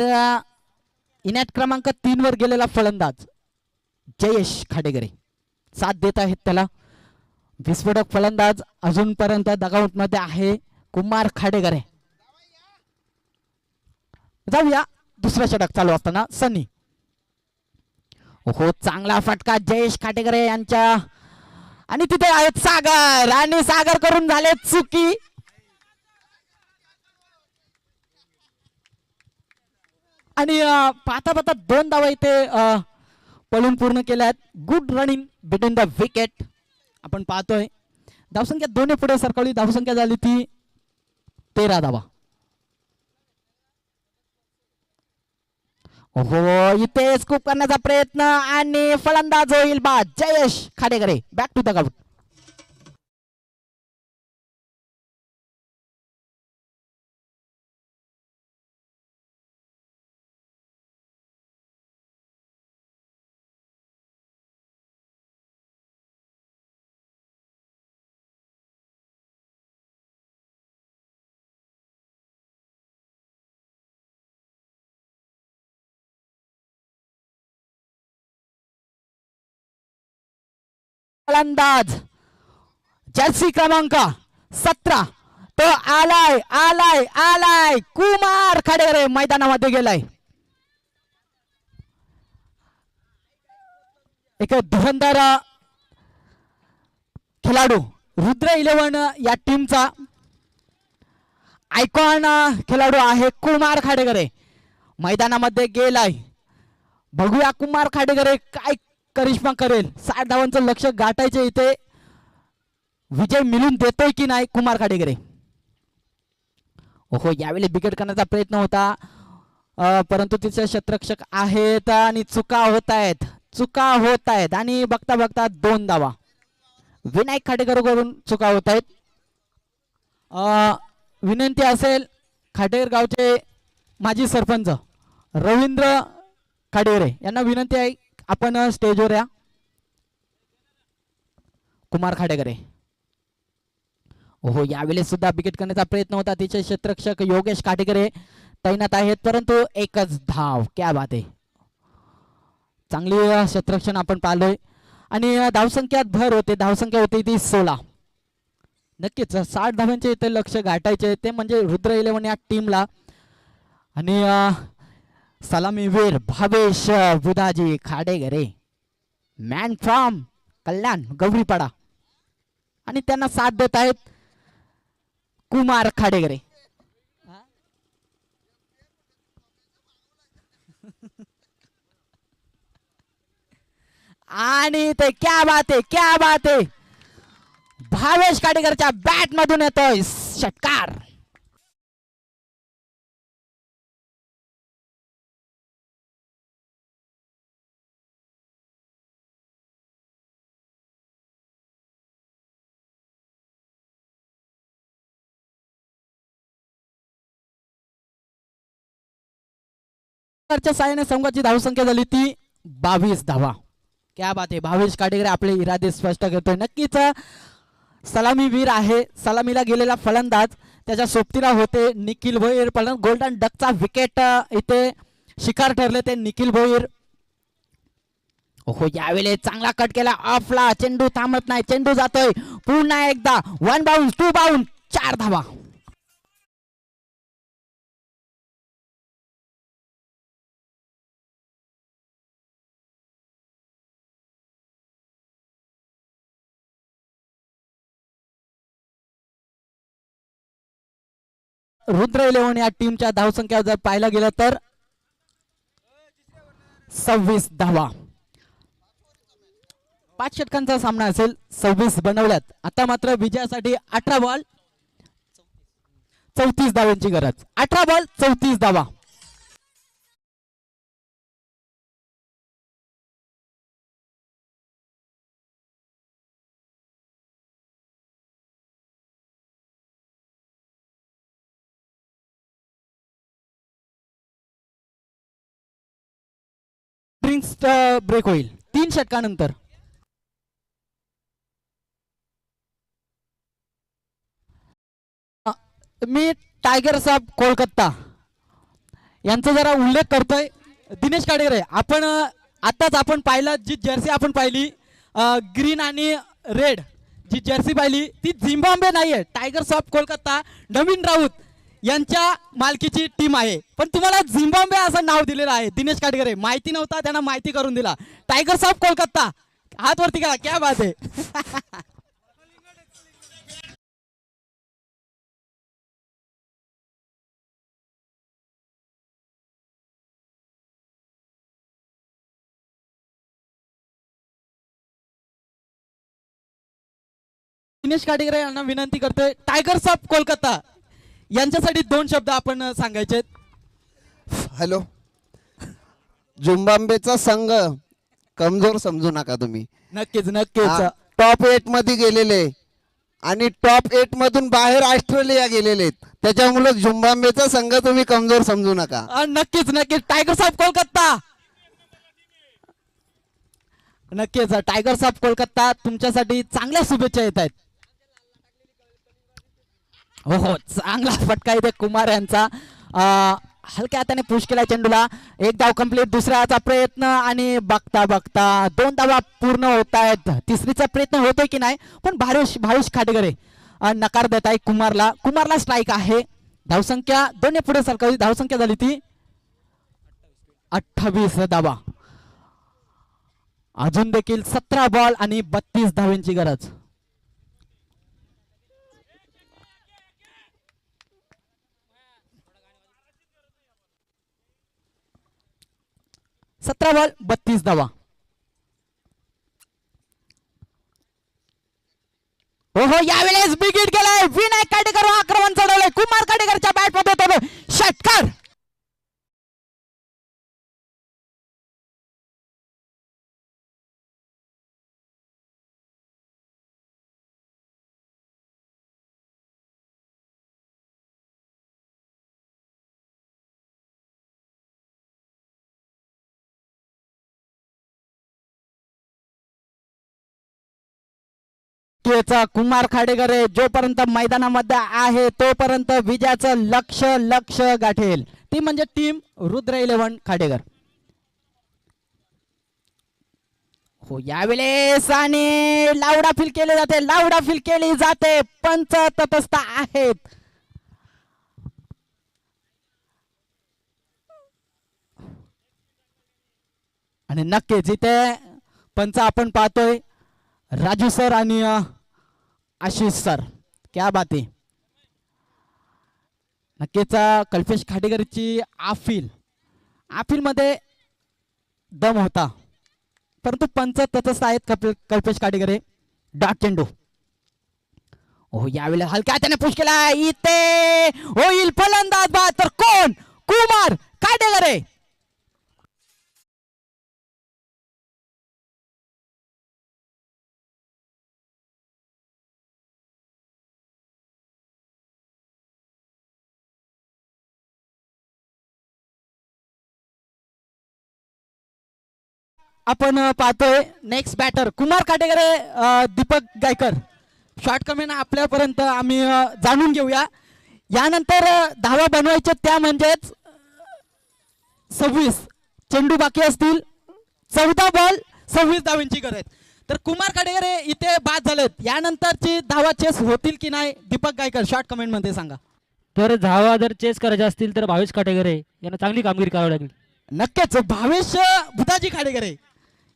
इनॅट क्रमांक 3 वर गेलेला फलंदाज जयेश खाडेकरे साथ देत आहेत त्याला. विस्फोटक फलंदाज अजूनपर्यंत डगआउट मध्ये आहे कुमार खाडेकरे. जाऊया दुसरा षटक चालू असताना सनी. हो चांगला फटका जयेश खाटेकरे यांच्या आणि तिथे आहेत सागर आणि सागर करून झाले चुकी. आणि पाहता पाहता 2 धावा इथे पळून पूर्ण केल्या आहेत. Good running between the wicket आपण पाहतोय. धावसंख्या 2 पुढे सरकवली, धावसंख्या झाली ती 13 धावा. हो इथे स्कूप करण्याचा प्रयत्न आणि फलंदाज होईल बाद Jayesh Khadekare. Back to the ground. फलंदाज जर्सी क्रमांक 17 तो आलाय आलाय आलाय कुमार खाडेगरे मैदानामध्ये गेलाय. एक धुरंधर खेळाडू रुद्र 11 या टीमचा आयकॉन खेळाडू आहे कुमार खाडेगरे मैदानामध्ये गेलाय. बघूया कुमार खाडेगरे काय करिश्मा करेल. 60 धावांचं लक्ष गाठायचे इथे विजय मिळून देतोय की नाही कुमार खाडेगरे. ओहो यावेळी बिकेट करण्याचा प्रयत्न होता परंतु तिचे क्षेत्ररक्षक आहेत आणि चुका होत आहेत आणि बघता बघता 2 धावा विनायक खाडेकर करून चुका होत आहेत. विनंती असेल खाटेकर गावचे माजी सरपंच रवींद्र खाडेगरे यांना विनंती आहे आपण स्टेजवर या. कुमार खाडेगरे ओहो यावेळी सुद्धा विकेट करण्याचा प्रयत्न होता. तिचे क्षेत्ररक्षक योगेश खाडेगरे तैनात आहेत परंतु एकच धाव. क्या बात आहे. चांगली क्षेत्ररक्षण आपण पाहिलंय आणि धावसंख्यात भर होते. धावसंख्या होती ती 16. नक्कीच 60 धावांचे इथे लक्ष गाठायचे ते म्हणजे रुद्र 11 या टीमला. आणि सलामीवीर भावेश बुधाजी खाडेगरे मॅन फ्रॉम कल्याण गौरीपाडा आणि त्यांना साथ देत आहेत कुमार खाडेगरे. आणि ते क्या बात आहे भावेश खाडेकरच्या बॅट मधून येतोय षटकार. साहाय्याने संघाची धावसंख्या झाली ती 22 धावा. क्या बात आहे. भावेश खाडेकर आपले इरादे स्पष्ट करतोय. नक्कीच सलामीवीर आहे. सलामीला गेलेला फलंदाज त्याच्या सोबतीला होते निखिल भोईर. गोल्डन डकचा विकेट इथे शिकार ठरले ते निखिल भोईर. ओहो यावेळी चांगला कट केला ऑफला. चेंडू थांबत नाही. चेंडू जातोय पुन्हा एकदा 1 बाउन्स 2 बाउन्स 4 धावा. रुद्र 11 या टीमच्या धावसंख्या जर पाहायला गेलं तर 26 धावा. 5 षटकांचा सामना असेल. 26 बनवल्यात. आता मात्र विजयासाठी 18 बॉल 34 धावांची गरज. 18 बॉल 34 धावा. ब्रेक होईल 3 षटकानंतर. मी टायगर्स ऑफ कोलकाता यांचा जरा उल्लेख करतोय. दिनेश खाडेकर आपण आताच आपण पाहिलं जी जर्सी आपण पाहिली ग्रीन आणि रेड जी जर्सी पाहिली ती झिम्बाब्वे नाहीये. टायगर्स ऑफ कोलकाता नवीन राऊत यांच्या मालकीची टीम आहे. पण तुम्हाला झिम्बाब्वे असं नाव दिलेलं आहे. दिनेश खाडेकर माहिती नव्हता त्यांना माहिती करून दिला. टायगर्स ऑफ कोलकाता हात वरती करा. क्या बात आहे. दिनेश खाडेकर यांना विनंती करतोय टायगर्स ऑफ कोलकाता यांच्यासाठी 2 शब्द आपण सांगायचे. हॅलो. झिम्बाब्वेचा संघ कमजोर समजू नका तुम्ही. नक्कीच नक्कीच टॉप 8 मध्ये गेलेले आणि टॉप 8 मधून बाहेर ऑस्ट्रेलिया गेलेले त्याच्यामुळे झिम्बाब्वेचा संघ तुम्ही कमजोर समजू नका. नक्कीच नक्कीच टायगर्स ऑफ कोलकाता नक्कीच टायगर्स ऑफ कोलकाता तुमच्यासाठी चांगल्या शुभेच्छा येत आहेत. हो हो चांगला फटका इथे कुमार यांचा हलक्या हाताने पुश केलाय चेंडूला. एक धाव कंप्लीट. दुसऱ्याचा प्रयत्न आणि बघता बघता 2 धावा पूर्ण होत आहेत. तिसरीचा प्रयत्न होतोय की नाही पण भावेश खाटेगरे नकार देत आहे कुमारला स्ट्राईक आहे. धावसंख्या 2 पुढे सरकारची धावसंख्या झाली ती 28 धावा. अजून देखील 17 बॉल आणि 32 धावांची गरज. सतरा बॉल 32 धावा. ओहो यावेळेस बिगिट केलाय. विनायक काटेकर आक्रमण चढवलंय. कुमार काटेकरच्या बॅट मध्ये षटकार. कुमार खाडेकर जोपर्यंत मैदानामध्ये आहे तोपर्यंत विजयाचं लक्ष गाठेल. ती म्हणजे टीम रुद्र 11 खाडेकर. हो यावेळेस आणि लावडा फील केली जाते. पंच तटस्थ आहेत. आणि नक्कीच इथे पंच आपण पाहतोय राजू सर आणि आशिष सर. क्या बात आहे. नक्कीच कल्पेश खाडेकरची आफिल मध्ये दम होता परंतु पंच तटस्थ आहेत. कल्पेश खाडेकर डॉट चेंडू. हो यावेळेला हलक्या हाताने पुश केला. इथे होईल फलंदाज बाद तर कोण? कुमार खाडेकर. आपण पाहतोय next batter Kumar Katekar Deepak Gaikar. Short comment आपल्यापर्यंत आम्ही जाणून घेऊया. यानंतर धावा बनवायचे त्या म्हणजेच 26 चेंडू बाकी असतील. 14 बॉल 26 धावांची गरज. तर कुमार काटेकर इथे बाद झालेत. यानंतरची धावा चेस होतील की नाही दीपक गायकर शॉर्ट कमेंट मध्ये सांगा. तर धावा जर चेस करायच्या असतील तर भावेश खाटेकर यांना चांगली कामगिरी करावी लागेल. नक्कीच भावेश बुधाजी खाडेकर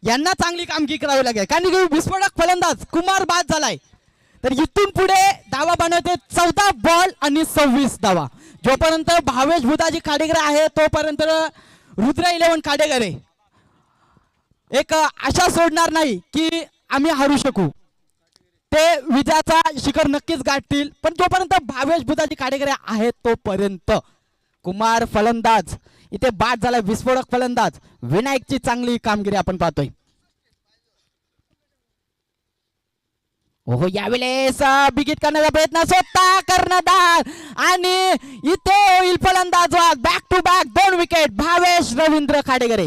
यांना चांगली कामगिरी करावी लागेल कारण की विस्फोटक फलंदाज कुमार बाद झालाय. तर इथून पुढे धावा बनवते 14 बॉल आणि 26 धावा. जोपर्यंत भावेश बुधाजी खाडेकर आहे तोपर्यंत रुद्र 11 खाडेकर एक आशा सोडणार नाही की आम्ही हरू शकू. ते विजयाचा शिखर नक्कीच गाठतील. पण जोपर्यंत भावेश बुधाजी खाडेकर आहे तोपर्यंत कुमार फलंदाज इथे बाद झाला. विस्फोटक फलंदाज विनायकची चांगली कामगिरी आपण पाहतोय. ओहो यावेळेस बिगिट करण्याचा प्रयत्न स्वतः कर्णधार आणि इथे होईल फलंदाज back to back 2 wicket Bhavesh Ravindra Khadekar.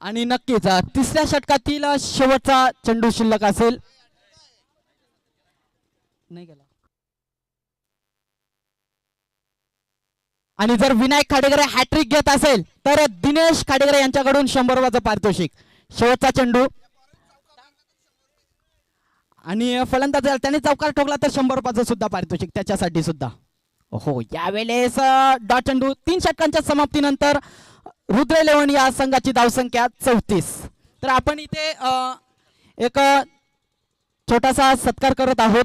आणि नक्कीच तिसऱ्या षटकातील शेवटचा चेंडू शिल्लक असेल. नाही गेला. आणि जर विनायक खाडेकर हॅट्रिक घेत असेल तर दिनेश खाडेकर यांच्याकडून 100 रुपयाचं पारितोषिक. शेवटचा चेंडू आणि फलंदाज त्याने चौकार ठोकला तर 100 रुपयाचं सुद्धा पारितोषिक त्याच्यासाठी सुद्धा. हो यावेळेस डॉट चेंडू. 3 षटकांच्या समाप्तीनंतर रुद्र 11 या संघाची धावसंख्या 34. तर आपण इथे एक छोटासा सत्कार करत आहोत.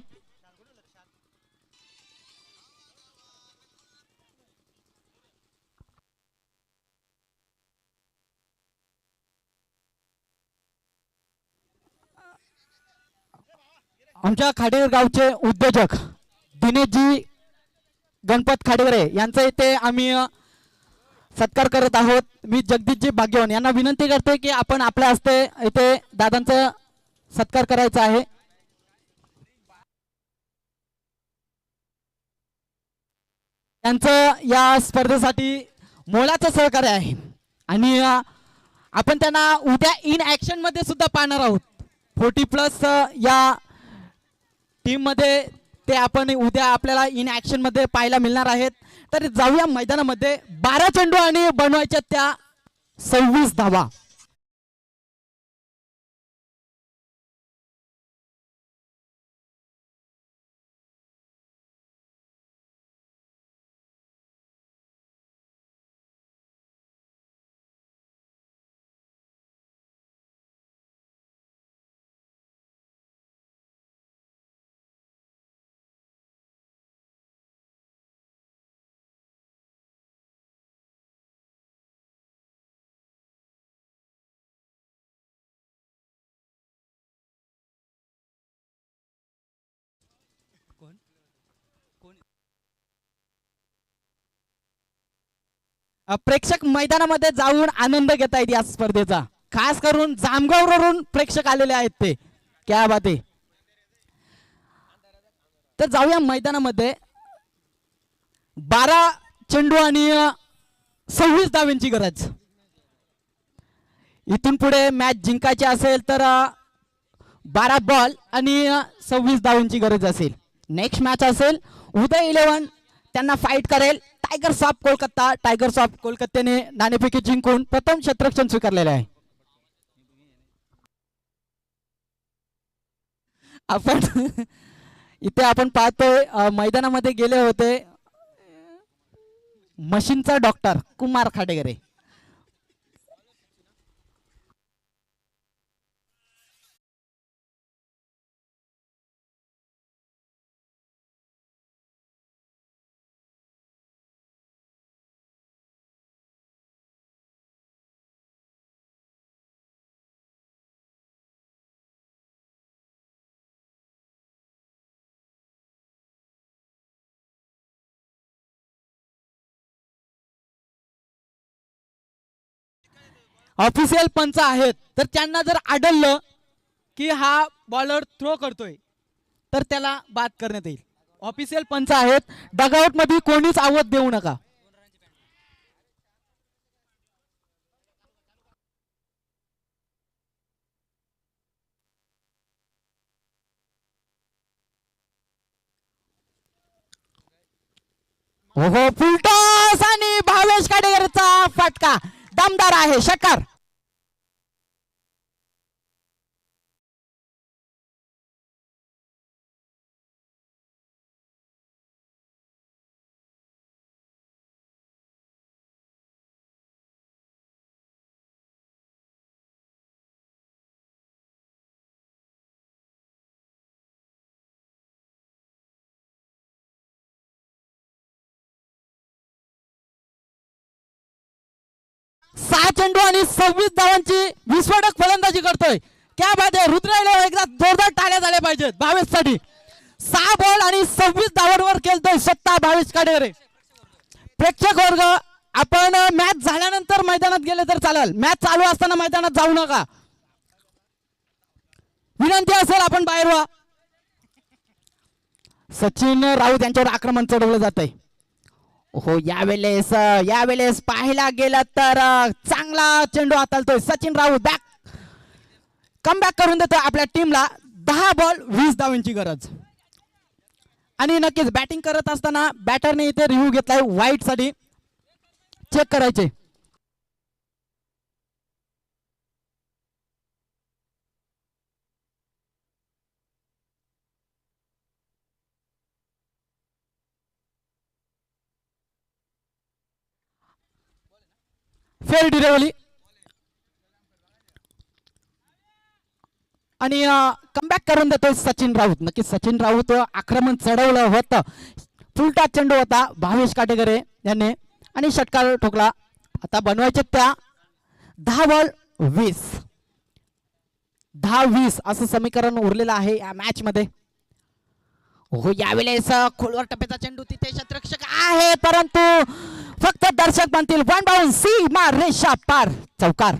आमच्या खाडेकर गावचे उद्योजक दिनेशजी गणपत खाडेकरे यांचा इथे आम्ही सत्कार करत आहोत. मी जगदीशजी भाग्यवान यांना विनंती करते की आपण आपल्या हस्ते इथे दादांचा सत्कार करायचा आहे. त्यांचं या स्पर्धेसाठी मोलाचं सहकार्य आहे आणि आपण त्यांना उद्या इन ऍक्शन मध्ये सुद्धा पाहणार आहोत. 40+ या टीम मध्ये ते आपण उद्या आपल्याला इन ऍक्शन मध्ये पाहायला मिळणार आहेत. तर जाऊया मैदानामध्ये. 12 चेंडू आणि बनवायच्या त्या 26 धावा. प्रेक्षक मैदानामध्ये जाऊन आनंद घेत आहेत या स्पर्धेचा. खास करून जामगाववरून प्रेक्षक आलेले आहेत ते. क्या बात आहे. तर जाऊया मैदानामध्ये. 12 चेंडू आणि 26 धावांची गरज. इथून पुढे मॅच जिंकायची असेल तर 12 बॉल आणि 26 धावांची गरज असेल. नेक्स्ट मॅच असेल उदय 11 त्यांना फाईट करेल tigers of Kolkata. Tigers of कोलकात्याने नाणेफेकी जिंकून प्रथम क्षेत्ररक्षण स्वीकारलेले आहे. आपण इथे आपण पाहतोय मैदानामध्ये गेले होते मशीनचा डॉक्टर कुमार खाडेकरे. ऑफिशियल पंच आहेत तर त्यांना जर आढळलं की हा बॉलर थ्रो करतोय तर त्याला बाद करण्यात येईल. ऑफिशियल पंच आहेत. डगआउट मध्ये कोणीच आवत देऊ नका. हो फुलटॉस आणि भावेश खाडेकरचा फटका दमदार आहे. षटकार. सहा चेंडू आणि 26 धावांची विस्फोटक फलंदाजी करतोय. क्या बात आहे. रुद्रायला एकदा जोरदार टाळ्या झाल्या पाहिजेत भावेश साठी. 6 बॉल आणि 26 धावांवर खेळतोय स्वतः भावेश खाडेकरे. प्रेक्षक वर्ग आपण मॅच झाल्यानंतर मैदानात गेले तर चालेल. मॅच चालू असताना मैदानात जाऊ नका. विनंती असेल आपण बाहेर व्हा. सचिन राऊत यांच्यावर आक्रमण चढवलं जात आहे. हो यावेळेस पाहायला गेलं तर चांगला चेंडू हाताळतोय सचिन राऊत. बॅक कमबॅक करून देतोय आपल्या टीमला. 10 बॉल 20 धावांची गरज. आणि नक्कीच बॅटिंग करत असताना बॅटरने इथे रिव्ह्यू घेतलाय वाईट साठी. चेक करायचे. फेर डिरेवली आणि कमबॅक करून देतोय सचिन राऊत. नक्की सचिन राऊत आक्रमण चढवलं होतं. फुलटा चेंडू होता भावेश खाडेकरे यांनी आणि षटकार ठोकला. आता बनवायचे त्या 10 बॉल 20 10-20 असं समीकरण उरलेलं आहे या मॅच मध्ये. हो यावेळेस खोलवर टप्प्याचा चेंडू तिथे क्षेत्ररक्षक आहे परंतु फक्त दर्शक बनतील वन बाउंड सीमा रेषा पार चौकार.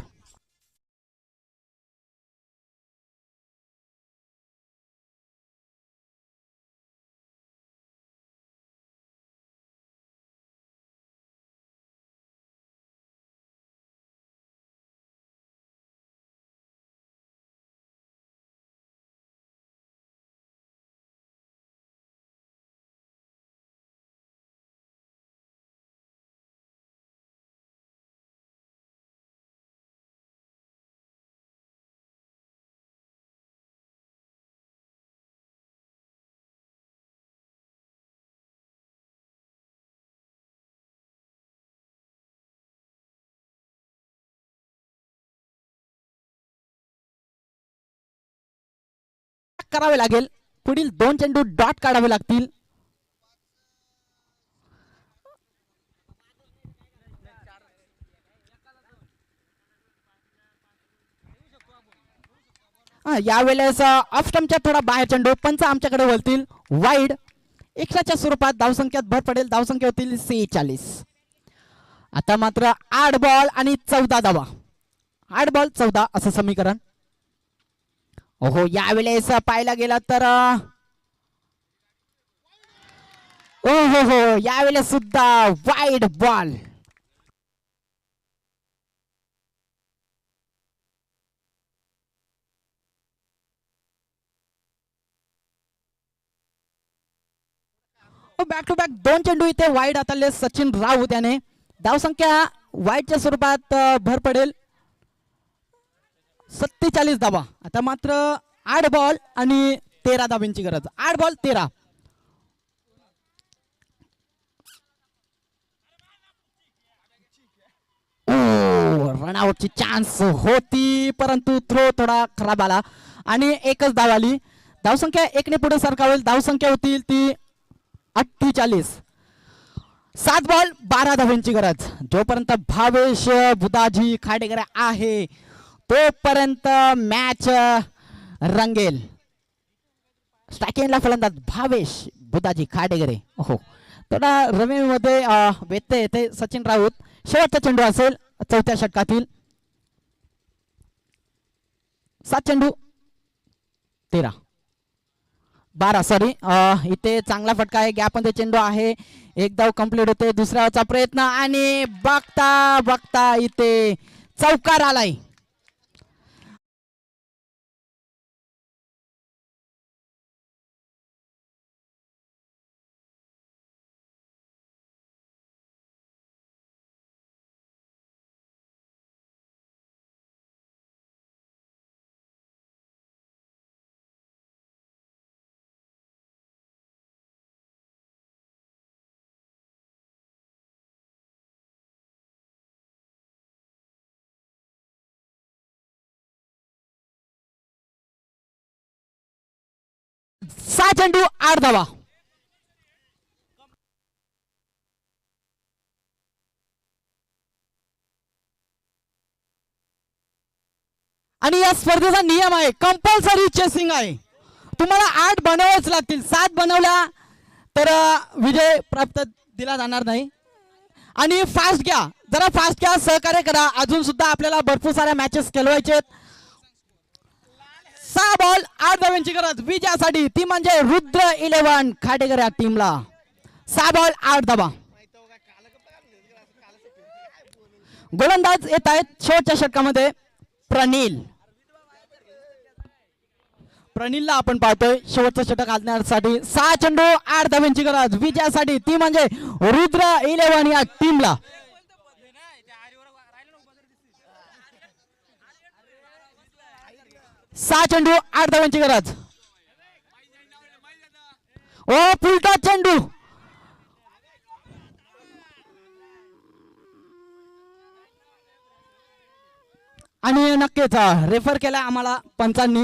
करावे लागेल पुढील 2 चेंडू डॉट काढावे लागतील. यावेळेस ऑफ स्टंपच्या थोडा बाहेर चेंडू पंच आमच्याकडे वळतील वाईड. एक्स्ट्राच्या स्वरूपात धावसंख्यात भर पडेल धावसंख्या होतील 46. आता मात्र 8 बॉल आणि 14 धावा 8 बॉल 14 असं समीकरण. हो यावेळेस पाहायला गेला तर ओ हो यावेळेस सुद्धा wide ball. Back to back 2 चेंडू इथे वाईड हाताळले सचिन राऊत याने. धावसंख्या वाईडच्या स्वरूपात भर पडेल 47 धावा. आता मात्र 8 बॉल आणि 13 धावांची गरज 8 बॉल 13. रनआउटची चान्स होती परंतु थ्रो थोडा खराब आला आणि एकच धाव आली. धावसंख्या 1 ने पुढे सरकावेल धावसंख्या होतील ती 48. 7 बॉल 12 धावांची गरज. जोपर्यंत भावेश बुधाजी खाडेकर आहे तोपर्यंत मॅच रंगेल. स्ट्रायकिंगला फलंदाज भावेश बुधाजी खाडेकर. हो थोडा रमेमध्ये व्यत्यय येते सचिन राऊत. शेवटचा चेंडू असेल 4थ्या षटकातील. 7 चेंडू 12 सॉरी इथे चांगला फटका आहे गॅपमध्ये चेंडू आहे. एक धाव कंप्लीट होते. दुसऱ्याचा प्रयत्न आणि बघता बघता इथे चौकार आलाय. सहा चेंडू 8 धावा. आणि या स्पर्धेचा नियम आहे कंपल्सरी चेसिंग आहे. तुम्हाला 8 बनवावेच लागतील. 7 बनवल्या तर विजय प्राप्त दिला जाणार नाही. आणि फास्ट घ्या जरा फास्ट घ्या सहकार्य करा. अजून सुद्धा आपल्याला भरपूर साऱ्या मॅचेस खेळवायचे आहेत. 6 बॉल 8 धावांची गरज विजयासाठी ती म्हणजे रुद्र 11 खाडेकर या टीमला. 6 बॉल 8 धावा. गोलंदाज येत आहेत शेवटच्या षटकामध्ये प्रणीलला आपण पाहतोय शेवटचं षटक आणण्यासाठी. 6 चेंडू 8 धावांची गरज विजयासाठी ती म्हणजे रुद्र 11 या टीमला. सहा चेंडू 8 धावांची गरज. ओ पुलटा चेंडू आणि नक्कीच रेफर केला आम्हाला पंचांनी.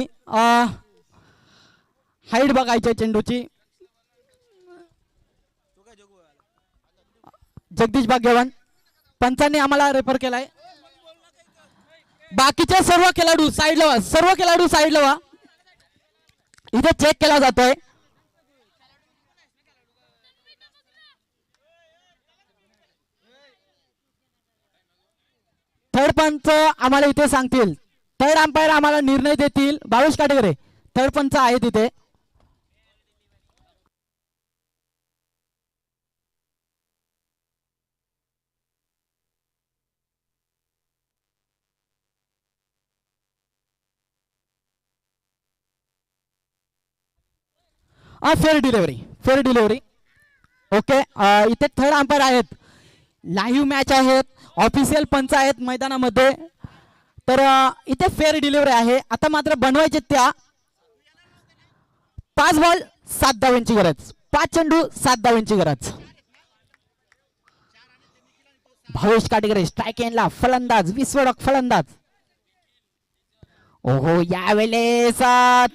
हाईट बघायची चेंडूची. जगदीश भाग्यवान पंचांनी आम्हाला रेफर केलाय. बाकीचे सर्व खेळाडू साईडला व्हा. सर्व खेळाडू साईडला व्हा. इथे चेक केला जातोय. थर्ड पंच आम्हाला इथे सांगतील, थर्ड अंपायर आम्हाला निर्णय देतील. भावेश काटेगरे थर्ड पंच आहे तिथे. Fair delivery, fair delivery. Okay, इथे थर्ड अंपायर आहेत, लाईव्ह मॅच आहेत, ऑफिशियल पंच आहेत मैदानामध्ये. तर इथे फेअर डिलिव्हरी आहे. आता मात्र बनवायचे त्या 5 बॉल 7 धावांची गरज, 5 चेंडू 7 धावांची गरज. भावेश काटेगरे स्ट्राईक एंडला फलंदाज, विस्फोटक फलंदाज. ओहो, यावेळेस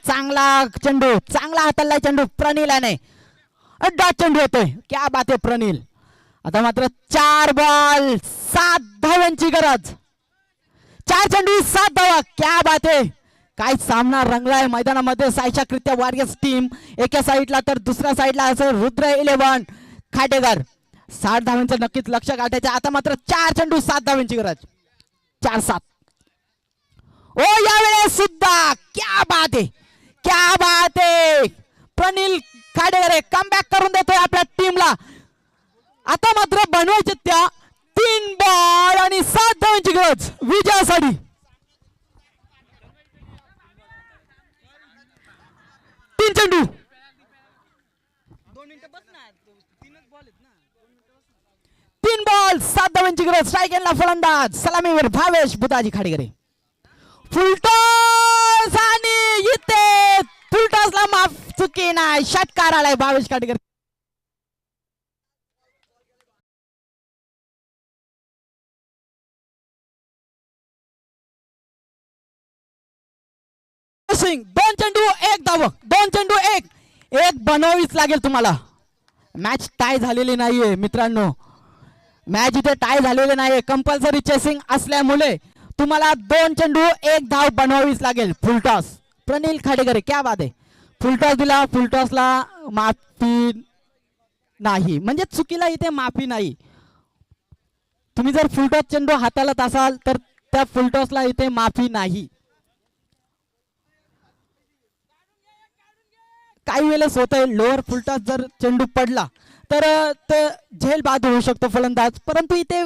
चांगला चेंडू, चांगला हाताळला चेंडू प्रणीलाने. डॉट चेंडू येतोय, क्या बात आहे प्रणील. आता मात्र 4 बॉल 7 धावांची गरज, 4 चेंडू 7 धावा, क्या बात आहे. काय सामना रंगलाय मैदानामध्ये. सायशाकृत्या वॉरियर्स टीम एका साईडला तर दुसऱ्या साईडला असं रुद्र 11 खाटेकर. 60 धावांचं नक्कीच लक्ष गाठायचं. आता मात्र 4 चेंडू 7 धावांची गरज, 4-7. ओ यावेळेस सुद्धा क्या बात आहे, क्या बात आहे. प्रणील खाडेकर कमबॅक करून देतोय आपल्या टीमला. आता मात्र बनवायचे त्या 3 बॉल आणि 7 धावांची गरज विजयासाठी. 3 चेंडू, 3 बॉल 7 धावांची गरज. स्ट्राईक एंडला फलंदाज, सलामीवर भावेश बुधाजी खाडेकरे. फुलटॉस आणि इथे फुलटॉसला माफ चुकी नाही, षटकार आलाय भावेश काटेकर. सिंग 2 चेंडू 1 धाव, 2 चेंडू 1 बनवावीच लागेल तुम्हाला. मॅच टाय झालेली नाहीये मित्रांनो, मॅच इथे टाय झालेली नाहीये. कंपल्सरी चेसिंग असल्यामुळे तुम्हाला 2 चेंडू 1 धाव बनवावीच लागेल. फुलटॉस प्रणील खाडेकर, क्या बात आहे. फुलटॉस दिला, फुलटॉसला माफी नाही, म्हणजे चुकीला इथे माफी नाही. तुम्ही जर फुलटॉस चेंडू हाताळत असाल तर त्या फुलटॉसला इथे माफी नाही. काही वेळेस होत आहे लोअर फुलटॉस जर चेंडू पडला तर ते झेल बाद होऊ शकतो फलंदाज, परंतु इथे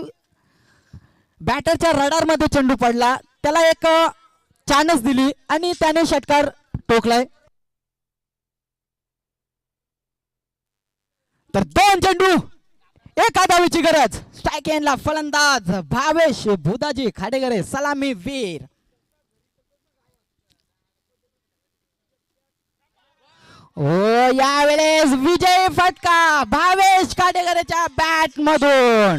बॅटरच्या रडार मध्ये चेंडू पडला, त्याला एक चान्स दिली आणि त्याने षटकार ठोकलाय. तर 2 चेंडू 1 धावेची गरज. स्ट्राईक एंडला फलंदाज भावेश बुधाजी खाडेकरे, सलामी वीर. ओ यावेळेस विजय फटका भावेश खाडेकरच्या बॅट मधून.